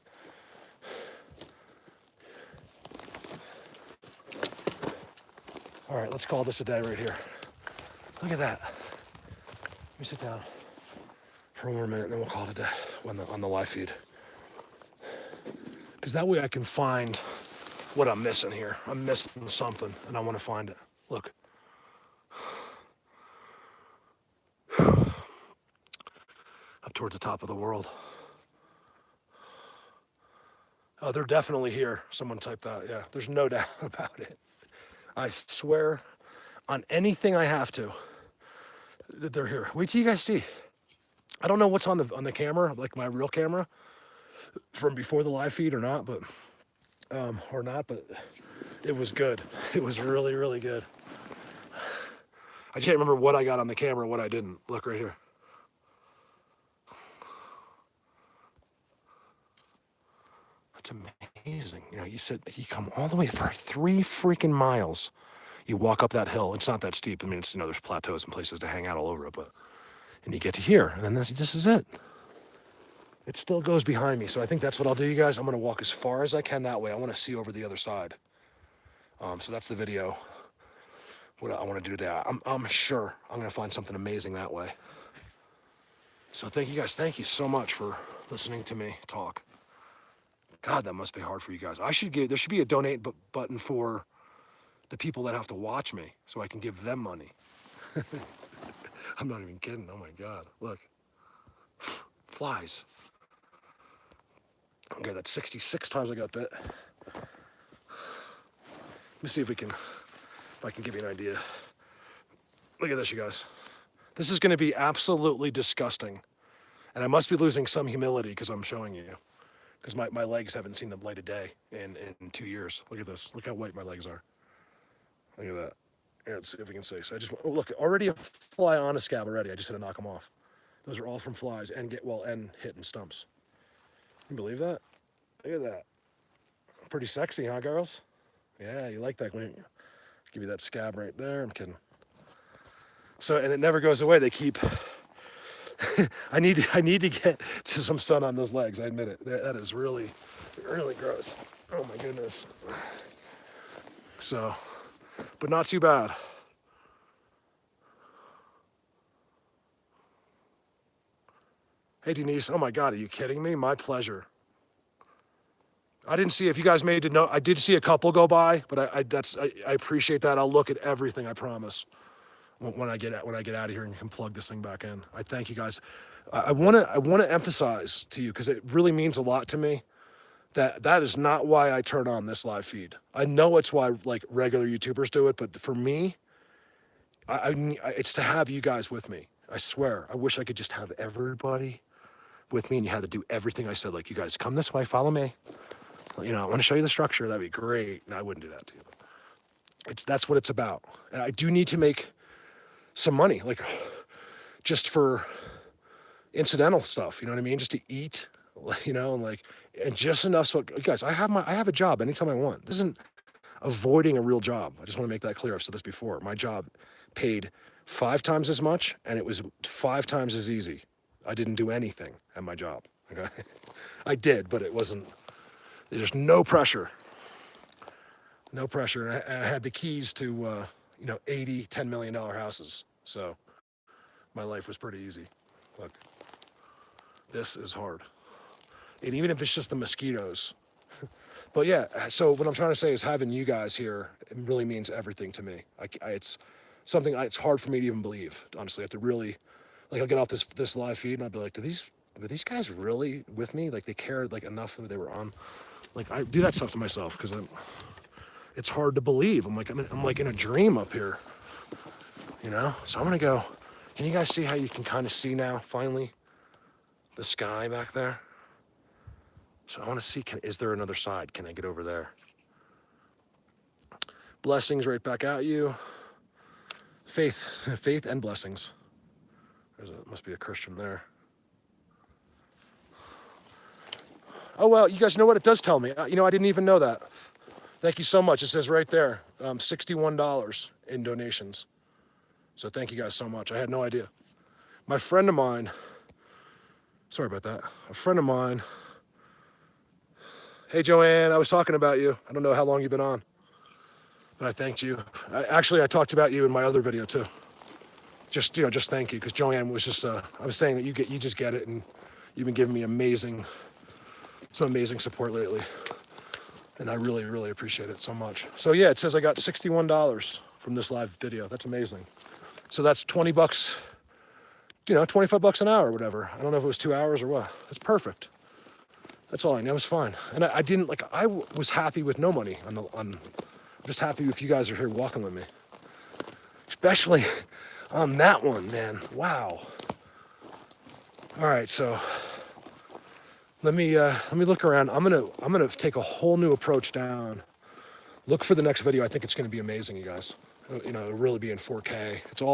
All right, let's call this a day right here. Look at that. Let me sit down for one more minute, and then we'll call it a day on the live feed. Because that way I can find what I'm missing here. I'm missing something, and I want to find it. Look. Up towards the top of the world. Oh, they're definitely here. Someone typed that. Yeah, there's no doubt about it. I swear on anything I have to that they're here. Wait till you guys see. I don't know what's on the camera, like my real camera, from before the live feed or not, but it was good. It was really, really good. I can't remember what I got on the camera and what I didn't. Look right here. That's amazing. You know, you come all the way for 3 freaking miles. You walk up that hill. It's not that steep. I mean, it's, there's plateaus and places to hang out all over it, and you get to here, and then this is it. It still goes behind me, so I think that's what I'll do, you guys. I'm gonna walk as far as I can that way. I wanna see over the other side. So that's the video, what I wanna do today. I'm sure I'm gonna find something amazing that way. So thank you guys. Thank you so much for listening to me talk. God, that must be hard for you guys. there should be a donate button for the people that have to watch me, so I can give them money. I'm not even kidding. Oh my God, look. Flies. Okay, that's 66 times I got bit. Let me see if I can give you an idea. Look at this, you guys. This is gonna be absolutely disgusting. And I must be losing some humility because I'm showing you. Because my legs haven't seen the light of day in 2 years. Look at this. Look how white my legs are. Look at that. Here, let's see if we can see. So look, already a fly on a scab already. I just had to knock them off. Those are all from flies and hitting stumps. Can you believe that? Look at that. Pretty sexy, huh, girls? Yeah, you like that when you give you that scab right there. I'm kidding. So, and it never goes away. They keep. I need to get to some sun on those legs. I admit it. That is really, really gross. Oh my goodness. So, but not too bad. Hey Denise, oh my God, are you kidding me? My pleasure. I didn't see if you guys made to know. I did see a couple go by, but I appreciate that. I'll look at everything. I promise. When I get out of here and can plug this thing back in. I thank you guys. I want to emphasize to you, because it really means a lot to me, that is not why I turn on this live feed. I know it's why like regular YouTubers do it, but for me, it's to have you guys with me. I swear. I wish I could just have everybody with me, and you had to do everything I said. Like, you guys come this way, follow me. You know, I want to show you the structure. That'd be great. No, I wouldn't do that to you. That's what it's about. And I do need to make some money, like just for incidental stuff. You know what I mean? Just to eat, you know, and just enough. So, guys, I have a job anytime I want. This isn't avoiding a real job. I just want to make that clear. I've said this before. My job paid 5 times as much, and it was 5 times as easy. I didn't do anything at my job. Okay, I did, but it wasn't. There's no pressure. No pressure. And I had the keys to, $10 million houses. So my life was pretty easy. Look, this is hard. And even if it's just the mosquitoes. But yeah, so what I'm trying to say is having you guys here, it really means everything to me. It's something, it's hard for me to even believe, honestly. I have to really, like, I'll get off this live feed and I'll be like, were these guys really with me? Like, they cared like enough that they were on. Like, I do that stuff to myself because it's hard to believe. I'm like in a dream up here, you know? So I'm gonna go. Can you guys see how you can kind of see now, finally, the sky back there? So I want to see, is there another side? Can I get over there? Blessings right back at you. Faith and blessings. Must be a Christian there. Oh, well, you guys know what it does tell me. I didn't even know that. Thank you so much. It says right there, $61 in donations. So thank you guys so much. I had no idea. My friend of mine, sorry about that. A friend of mine, hey, Joanne, I was talking about you. I don't know how long you've been on, but I thanked you. I talked about you in my other video too. Just thank you, because Joanne was just, I was saying that you just get it, and you've been giving me some amazing support lately. And I really, really appreciate it so much. So yeah, it says I got $61 from this live video. That's amazing. So that's $20, $25 an hour or whatever. I don't know if it was 2 hours or what. That's perfect. That's all I know. It was fine. And I was happy with no money I'm just happy if you guys are here walking with me. Especially on that one, man. Wow. All right, so let me look around. I'm gonna take a whole new approach down. Look for the next video. I think it's gonna be amazing, you guys. It'll really be in 4K. It's all